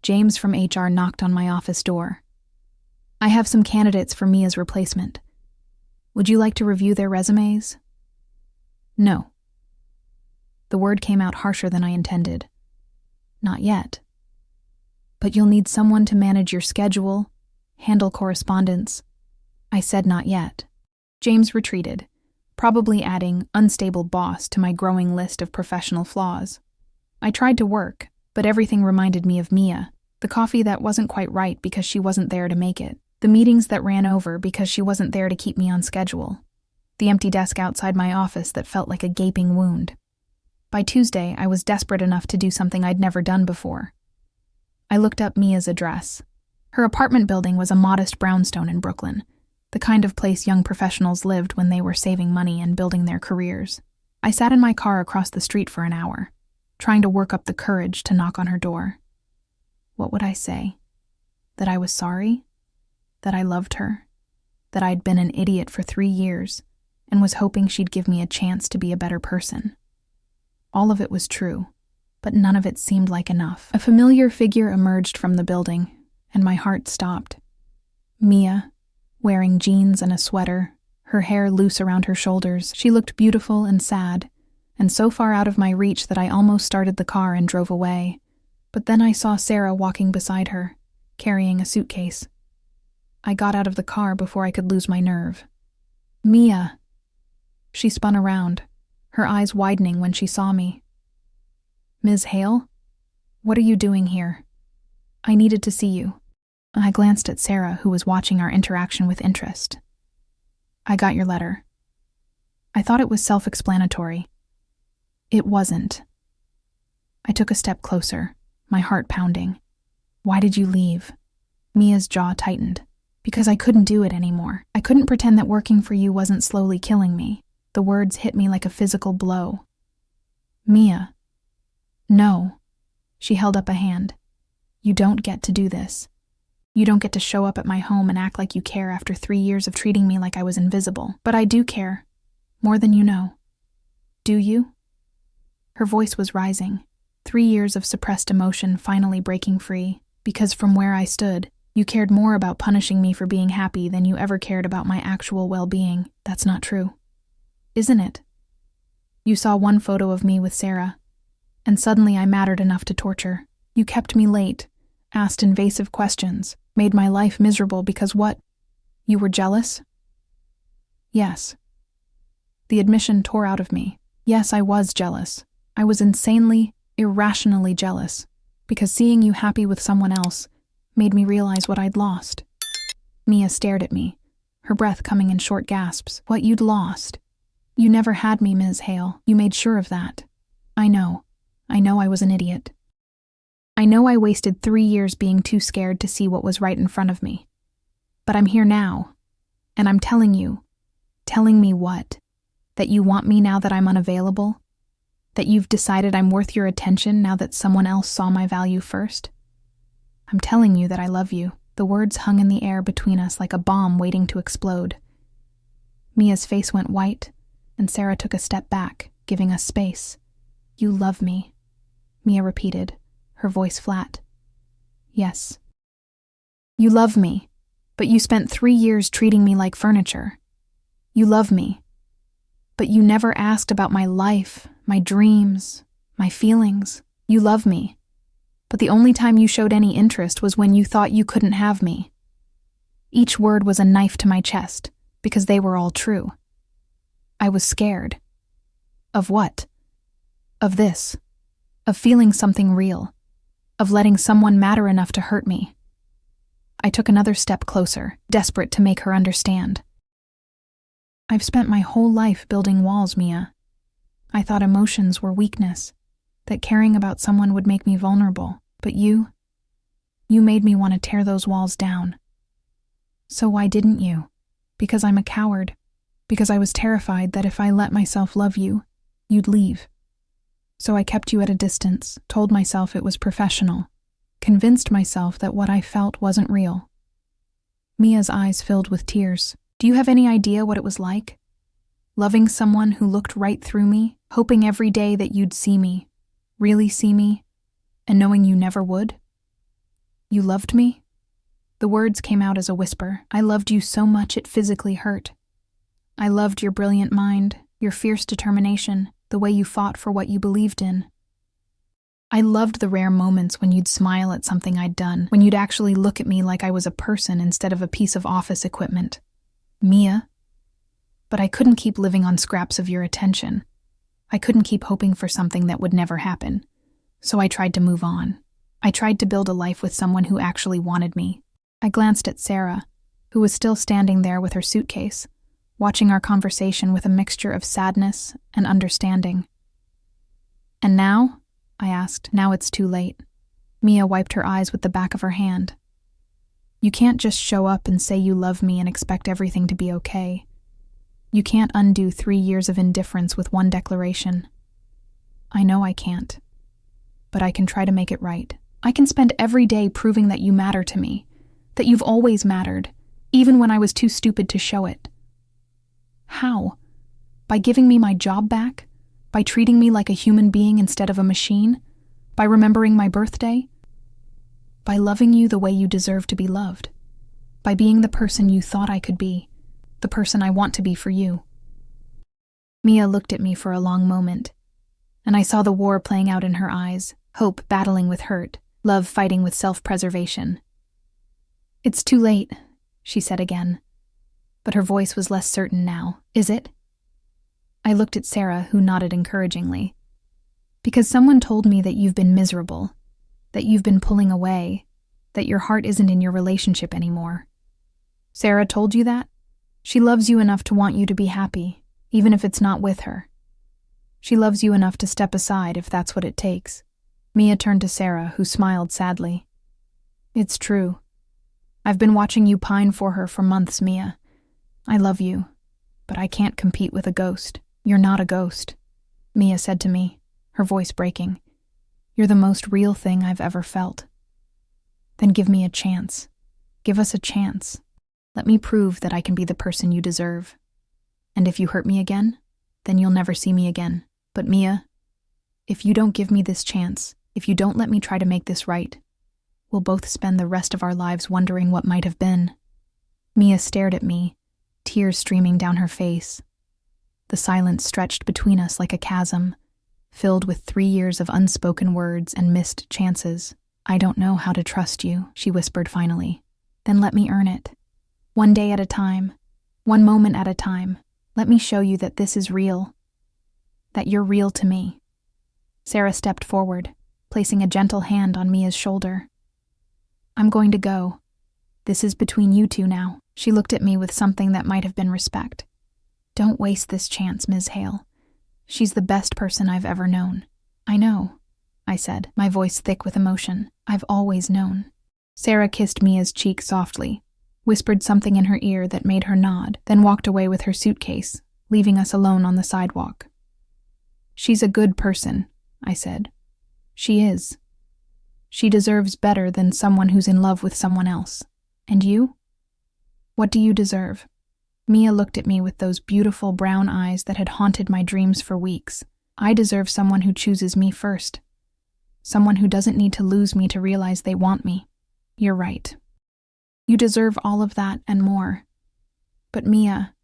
James from HR knocked on my office door. "I have some candidates for Mia's replacement. Would you like to review their resumes?" "No." The word came out harsher than I intended. "Not yet. But you'll need someone to manage your schedule, handle correspondence." I said not yet. James retreated, probably adding unstable boss to my growing list of professional flaws. I tried to work, but everything reminded me of Mia. The coffee that wasn't quite right because she wasn't there to make it. The meetings that ran over because she wasn't there to keep me on schedule. The empty desk outside my office that felt like a gaping wound. By Tuesday, I was desperate enough to do something I'd never done before. I looked up Mia's address. Her apartment building was a modest brownstone in Brooklyn, the kind of place young professionals lived when they were saving money and building their careers. I sat in my car across the street for an hour, trying to work up the courage to knock on her door. What would I say? That I was sorry? That I loved her? That I'd been an idiot for 3 years and was hoping she'd give me a chance to be a better person? All of it was true, but none of it seemed like enough. A familiar figure emerged from the building, and my heart stopped. Mia, wearing jeans and a sweater, her hair loose around her shoulders. She looked beautiful and sad, and so far out of my reach that I almost started the car and drove away. But then I saw Sarah walking beside her, carrying a suitcase. I got out of the car before I could lose my nerve. "Mia." She spun around, her eyes widening when she saw me. "Ms. Hale? What are you doing here? I needed to see you." I glanced at Sarah, who was watching our interaction with interest. "I got your letter." I thought it was self-explanatory. It wasn't. I took a step closer, my heart pounding. "Why did you leave?" Mia's jaw tightened. "Because I couldn't do it anymore. I couldn't pretend that working for you wasn't slowly killing me." The words hit me like a physical blow. "Mia." "No." She held up a hand. "You don't get to do this. You don't get to show up at my home and act like you care after 3 years of treating me like I was invisible. But I do care. More than you know." "Do you?" Her voice was rising, 3 years of suppressed emotion finally breaking free. "Because from where I stood, you cared more about punishing me for being happy than you ever cared about my actual well-being. That's not true. Isn't it? You saw one photo of me with Sarah, and suddenly I mattered enough to torture. You kept me late, asked invasive questions, made my life miserable because what? You were jealous? Yes. The admission tore out of me. Yes, I was jealous. I was insanely, irrationally jealous, because seeing you happy with someone else made me realize what I'd lost. Mia stared at me, her breath coming in short gasps. What you'd lost? You never had me, Ms. Hale. You made sure of that. I know I was an idiot. I know I wasted 3 years being too scared to see what was right in front of me. But I'm here now, and I'm telling you. Telling me what? That you want me now that I'm unavailable? That you've decided I'm worth your attention now that someone else saw my value first? I'm telling you that I love you. The words hung in the air between us like a bomb waiting to explode. Mia's face went white, and Sarah took a step back, giving us space. You love me, Mia repeated, her voice flat. Yes. You love me, but you spent 3 years treating me like furniture. You love me, but you never asked about my life, my dreams, my feelings. You love me, but the only time you showed any interest was when you thought you couldn't have me. Each word was a knife to my chest, because they were all true. I was scared. Of what? Of this. Of feeling something real. Of letting someone matter enough to hurt me. I took another step closer, desperate to make her understand. I've spent my whole life building walls, Mia. I thought emotions were weakness, that caring about someone would make me vulnerable. But you made me want to tear those walls down. So why didn't you? Because I'm a coward. Because I was terrified that if I let myself love you, you'd leave. So I kept you at a distance, told myself it was professional, convinced myself that what I felt wasn't real. Mia's eyes filled with tears. Do you have any idea what it was like? Loving someone who looked right through me, hoping every day that you'd see me, really see me, and knowing you never would? You loved me? The words came out as a whisper. I loved you so much it physically hurt. I loved your brilliant mind, your fierce determination, the way you fought for what you believed in. I loved the rare moments when you'd smile at something I'd done, when you'd actually look at me like I was a person instead of a piece of office equipment. Mia? But I couldn't keep living on scraps of your attention. I couldn't keep hoping for something that would never happen. So I tried to move on. I tried to build a life with someone who actually wanted me. I glanced at Sarah, who was still standing there with her suitcase, watching our conversation with a mixture of sadness and understanding. And now? I asked. Now it's too late. Mia wiped her eyes with the back of her hand. You can't just show up and say you love me and expect everything to be okay. You can't undo 3 years of indifference with one declaration. I know I can't. But I can try to make it right. I can spend every day proving that you matter to me, that you've always mattered, even when I was too stupid to show it. How? By giving me my job back? By treating me like a human being instead of a machine? By remembering my birthday? By loving you the way you deserve to be loved? By being the person you thought I could be, the person I want to be for you? Mia looked at me for a long moment, and I saw the war playing out in her eyes, hope battling with hurt, love fighting with self-preservation. It's too late, she said again, but her voice was less certain now. Is it? I looked at Sarah, who nodded encouragingly. Because someone told me that you've been miserable, that you've been pulling away, that your heart isn't in your relationship anymore. Sarah told you that? She loves you enough to want you to be happy, even if it's not with her. She loves you enough to step aside if that's what it takes. Mia turned to Sarah, who smiled sadly. It's true. I've been watching you pine for her for months, Mia. I love you, but I can't compete with a ghost. You're not a ghost, Mia said to me, her voice breaking. You're the most real thing I've ever felt. Then give me a chance. Give us a chance. Let me prove that I can be the person you deserve. And if you hurt me again, then you'll never see me again. But Mia, if you don't give me this chance, if you don't let me try to make this right, we'll both spend the rest of our lives wondering what might have been. Mia stared at me, tears streaming down her face. The silence stretched between us like a chasm, filled with 3 years of unspoken words and missed chances. I don't know how to trust you, she whispered finally. Then let me earn it. One day at a time, one moment at a time. Let me show you that this is real. That you're real to me. Sarah stepped forward, placing a gentle hand on Mia's shoulder. I'm going to go. This is between you two now. She looked at me with something that might have been respect. Don't waste this chance, Ms. Hale. She's the best person I've ever known. I know, I said, my voice thick with emotion. I've always known. Sarah kissed Mia's cheek softly, whispered something in her ear that made her nod, then walked away with her suitcase, leaving us alone on the sidewalk. She's a good person, I said. She is. She deserves better than someone who's in love with someone else. And you? What do you deserve? Mia looked at me with those beautiful brown eyes that had haunted my dreams for weeks. I deserve someone who chooses me first. Someone who doesn't need to lose me to realize they want me. You're right. You deserve all of that and more. But Mia,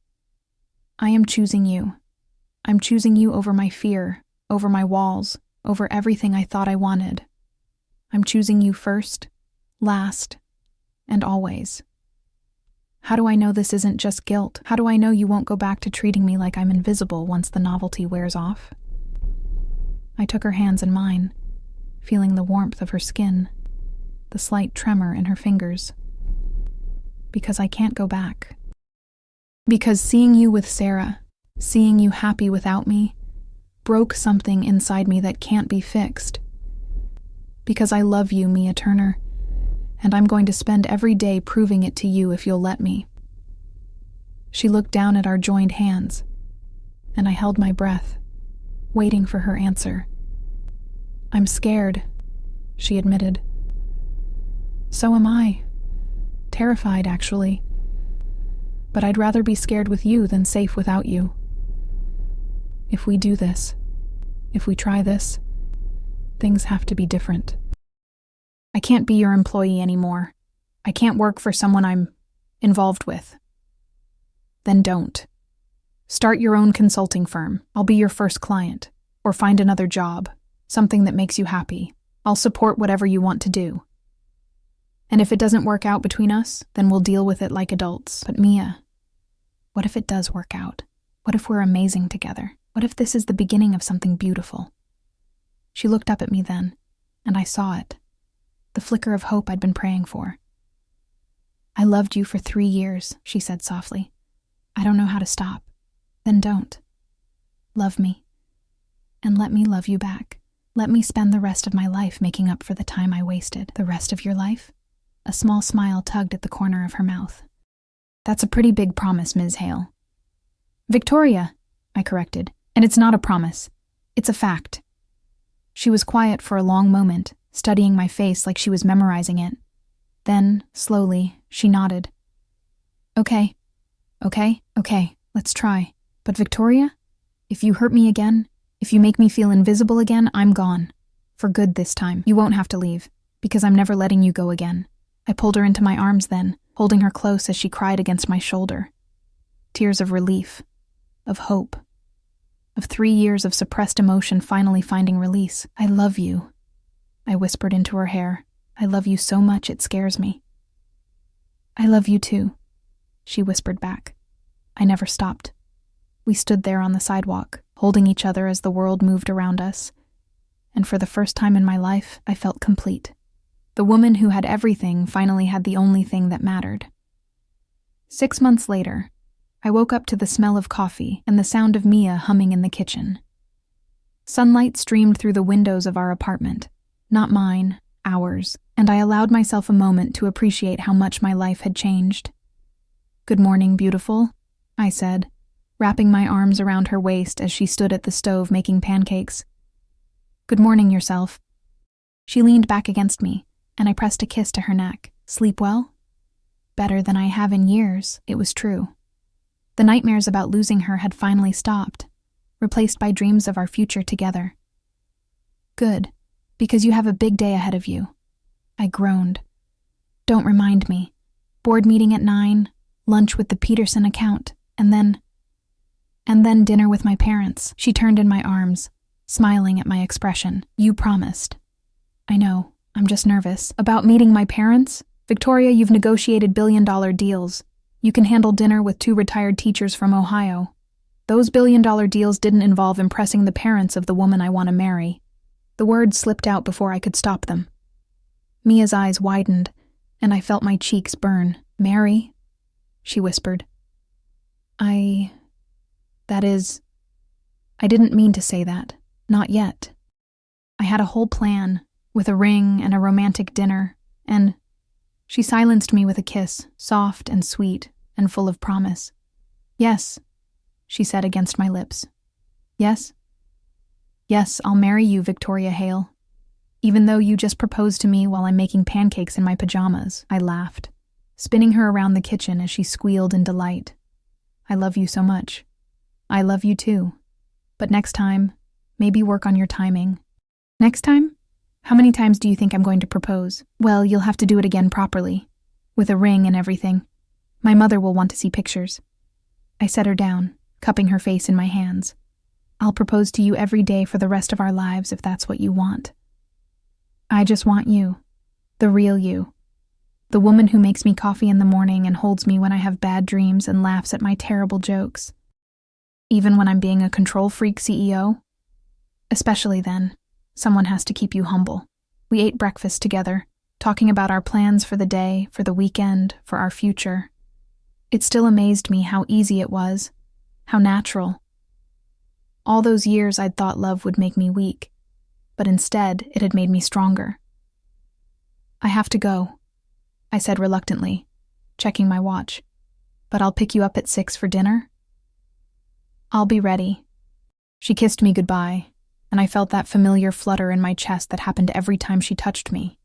I am choosing you. I'm choosing you over my fear, over my walls, over everything I thought I wanted. I'm choosing you first, last, and always. How do I know this isn't just guilt? How do I know you won't go back to treating me like I'm invisible once the novelty wears off? I took her hands in mine, feeling the warmth of her skin, the slight tremor in her fingers. Because I can't go back. Because seeing you with Sarah, seeing you happy without me, broke something inside me that can't be fixed. Because I love you, Mia Turner, and I'm going to spend every day proving it to you if you'll let me. She looked down at our joined hands, and I held my breath, waiting for her answer. I'm scared, she admitted. So am I. Terrified, actually. But I'd rather be scared with you than safe without you. If we do this, if we try this, things have to be different. I can't be your employee anymore. I can't work for someone I'm involved with. Then don't. Start your own consulting firm. I'll be your first client. Or find another job, something that makes you happy. I'll support whatever you want to do. And if it doesn't work out between us, then we'll deal with it like adults. But Mia, what if it does work out? What if we're amazing together? What if this is the beginning of something beautiful? She looked up at me then, and I saw it. The flicker of hope I'd been praying for. I loved you for 3 years, she said softly. I don't know how to stop. Then don't. Love me. And let me love you back. Let me spend the rest of my life making up for the time I wasted. The rest of your life? A small smile tugged at the corner of her mouth. That's a pretty big promise, Ms. Hale. Victoria, I corrected. And it's not a promise. It's a fact. She was quiet for a long moment, studying my face like she was memorizing it. Then, slowly, she nodded. Okay, let's try. But Victoria, if you hurt me again, if you make me feel invisible again, I'm gone. For good this time. You won't have to leave, because I'm never letting you go again. I pulled her into my arms then, holding her close as she cried against my shoulder. Tears of relief, of hope, of 3 years of suppressed emotion finally finding release. I love you, I whispered into her hair. I love you so much it scares me. I love you too, she whispered back. I never stopped. We stood there on the sidewalk, holding each other as the world moved around us. And for the first time in my life, I felt complete. The woman who had everything finally had the only thing that mattered. 6 months later, I woke up to the smell of coffee and the sound of Mia humming in the kitchen. Sunlight streamed through the windows of our apartment. Not mine, ours, and I allowed myself a moment to appreciate how much my life had changed. Good morning, beautiful, I said, wrapping my arms around her waist as she stood at the stove making pancakes. Good morning, yourself. She leaned back against me, and I pressed a kiss to her neck. Sleep well? Better than I have in years, it was true. The nightmares about losing her had finally stopped, replaced by dreams of our future together. Good, because you have a big day ahead of you. I groaned. Don't remind me. Board meeting at 9, lunch with the Peterson account, and then dinner with my parents. She turned in my arms, smiling at my expression. You promised. I know, I'm just nervous. About meeting my parents? Victoria, you've negotiated billion-dollar deals. You can handle dinner with 2 retired teachers from Ohio. Those billion-dollar deals didn't involve impressing the parents of the woman I want to marry. The words slipped out before I could stop them. Mia's eyes widened, and I felt my cheeks burn. Mary? She whispered. I didn't mean to say that. Not yet. I had a whole plan, with a ring and a romantic dinner, and she silenced me with a kiss, soft and sweet and full of promise. Yes, she said against my lips. Yes? Yes, I'll marry you, Victoria Hale. Even though you just proposed to me while I'm making pancakes in my pajamas, I laughed, spinning her around the kitchen as she squealed in delight. I love you so much. I love you too. But next time, maybe work on your timing. Next time? How many times do you think I'm going to propose? Well, you'll have to do it again properly, with a ring and everything. My mother will want to see pictures. I set her down, cupping her face in my hands. I'll propose to you every day for the rest of our lives if that's what you want. I just want you, the real you. The woman who makes me coffee in the morning and holds me when I have bad dreams and laughs at my terrible jokes. Even when I'm being a control freak CEO? Especially then, someone has to keep you humble. We ate breakfast together, talking about our plans for the day, for the weekend, for our future. It still amazed me how easy it was, how natural. All those years I'd thought love would make me weak, but instead it had made me stronger. I have to go, I said reluctantly, checking my watch. But I'll pick you up at 6 for dinner? I'll be ready. She kissed me goodbye, and I felt that familiar flutter in my chest that happened every time she touched me.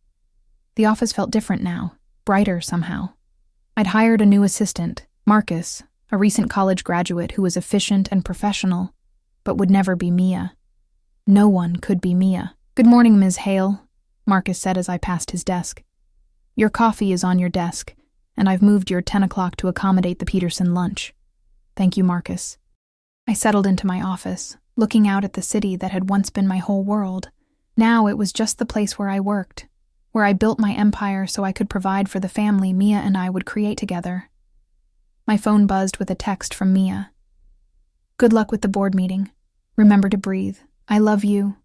The office felt different now, brighter somehow. I'd hired a new assistant, Marcus, a recent college graduate who was efficient and professional, but would never be Mia. No one could be Mia. Good morning, Ms. Hale, Marcus said as I passed his desk. Your coffee is on your desk, and I've moved your 10 o'clock to accommodate the Peterson lunch. Thank you, Marcus. I settled into my office, looking out at the city that had once been my whole world. Now it was just the place where I worked, where I built my empire so I could provide for the family Mia and I would create together. My phone buzzed with a text from Mia. Good luck with the board meeting. Remember to breathe. I love you.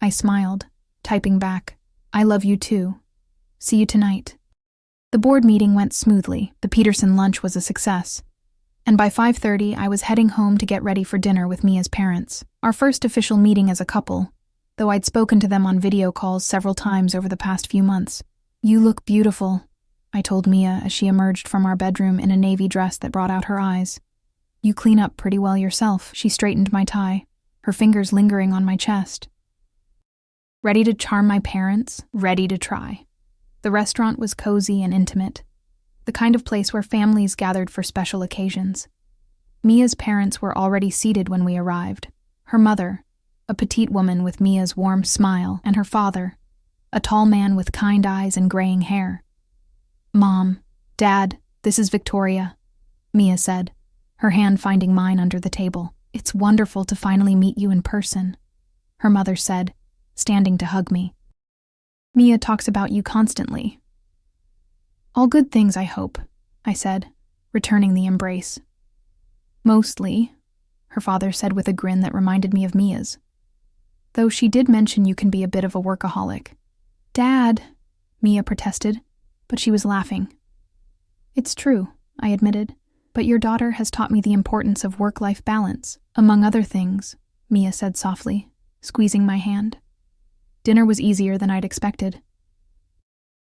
I smiled, typing back, I love you too. See you tonight. The board meeting went smoothly. The Peterson lunch was a success. And by 5:30, I was heading home to get ready for dinner with Mia's parents, our first official meeting as a couple, though I'd spoken to them on video calls several times over the past few months. You look beautiful, I told Mia as she emerged from our bedroom in a navy dress that brought out her eyes. You clean up pretty well yourself. She straightened my tie, her fingers lingering on my chest. Ready to charm my parents? Ready to try. The restaurant was cozy and intimate, the kind of place where families gathered for special occasions. Mia's parents were already seated when we arrived. Her mother, a petite woman with Mia's warm smile, and her father, a tall man with kind eyes and graying hair. Mom, Dad, this is Victoria, Mia said, her hand finding mine under the table. It's wonderful to finally meet you in person, her mother said, standing to hug me. Mia talks about you constantly. All good things, I hope, I said, returning the embrace. Mostly, her father said with a grin that reminded me of Mia's. Though she did mention you can be a bit of a workaholic. Dad, Mia protested, but she was laughing. It's true, I admitted, but your daughter has taught me the importance of work-life balance, among other things, Mia said softly, squeezing my hand. Dinner was easier than I'd expected.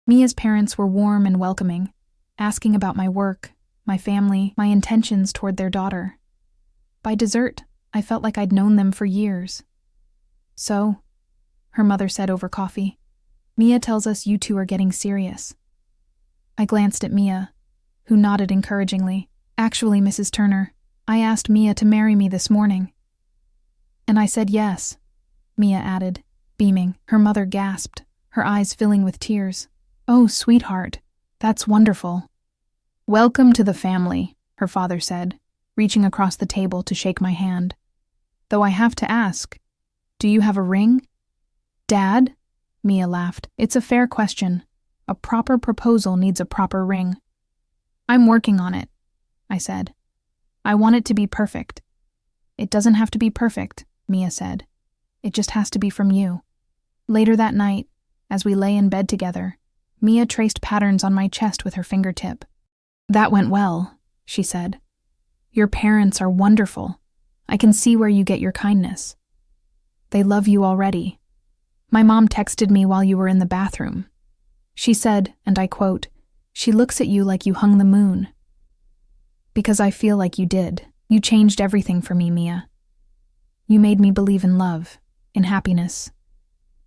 Mia's parents were warm and welcoming, asking about my work, my family, my intentions toward their daughter. By dessert, I felt like I'd known them for years. So, her mother said over coffee, Mia tells us you two are getting serious. I glanced at Mia, who nodded encouragingly. Actually, Mrs. Turner, I asked Mia to marry me this morning. And I said yes, Mia added, beaming. Her mother gasped, her eyes filling with tears. Oh, sweetheart, that's wonderful. Welcome to the family, her father said, reaching across the table to shake my hand. Though I have to ask, do you have a ring? Dad? Mia laughed. It's a fair question. A proper proposal needs a proper ring. I'm working on it, I said. I want it to be perfect. It doesn't have to be perfect, Mia said. It just has to be from you. Later that night, as we lay in bed together, Mia traced patterns on my chest with her fingertip. That went well, she said. Your parents are wonderful. I can see where you get your kindness. They love you already. My mom texted me while you were in the bathroom. She said, and I quote, "She looks at you like you hung the moon." Because I feel like you did. You changed everything for me, Mia. You made me believe in love, in happiness,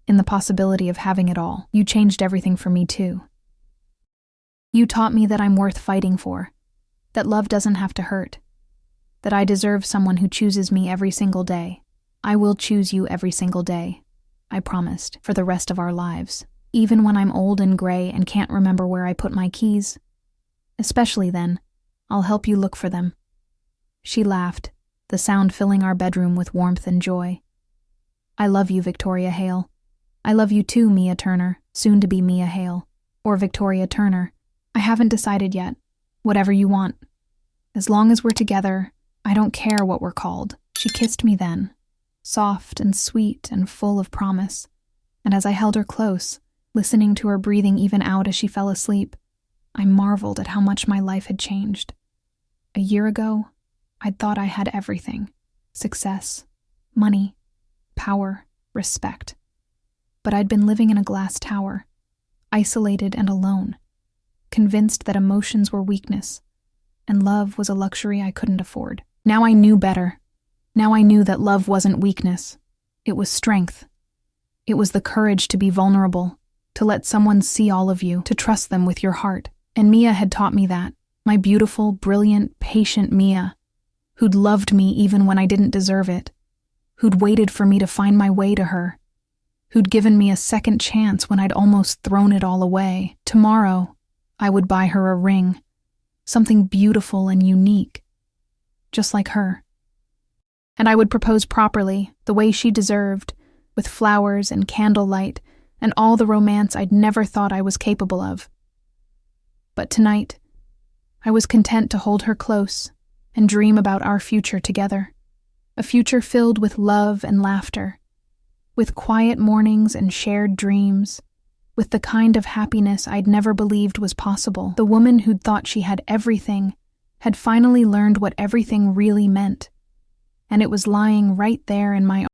in the possibility of having it all. You changed everything for me too. You taught me that I'm worth fighting for, that love doesn't have to hurt, that I deserve someone who chooses me every single day. I will choose you every single day, I promised, for the rest of our lives, even when I'm old and gray and can't remember where I put my keys. Especially then, I'll help you look for them. She laughed, the sound filling our bedroom with warmth and joy. I love you, Victoria Hale. I love you too, Mia Turner, soon to be Mia Hale, or Victoria Turner. I haven't decided yet. Whatever you want. As long as we're together, I don't care what we're called. She kissed me then, soft and sweet and full of promise, and as I held her close, listening to her breathing even out as she fell asleep, I marveled at how much my life had changed. A year ago, I'd thought I had everything: success, money, power, respect. But I'd been living in a glass tower, isolated and alone, convinced that emotions were weakness, and love was a luxury I couldn't afford. Now I knew better. Now I knew that love wasn't weakness. It was strength. It was the courage to be vulnerable, to let someone see all of you, to trust them with your heart. And Mia had taught me that. My beautiful, brilliant, patient Mia, who'd loved me even when I didn't deserve it, who'd waited for me to find my way to her, who'd given me a second chance when I'd almost thrown it all away. Tomorrow, I would buy her a ring, something beautiful and unique, just like her. And I would propose properly, the way she deserved, with flowers and candlelight and all the romance I'd never thought I was capable of. But tonight, I was content to hold her close and dream about our future together, a future filled with love and laughter, with quiet mornings and shared dreams, with the kind of happiness I'd never believed was possible. The woman who'd thought she had everything had finally learned what everything really meant, and it was lying right there in my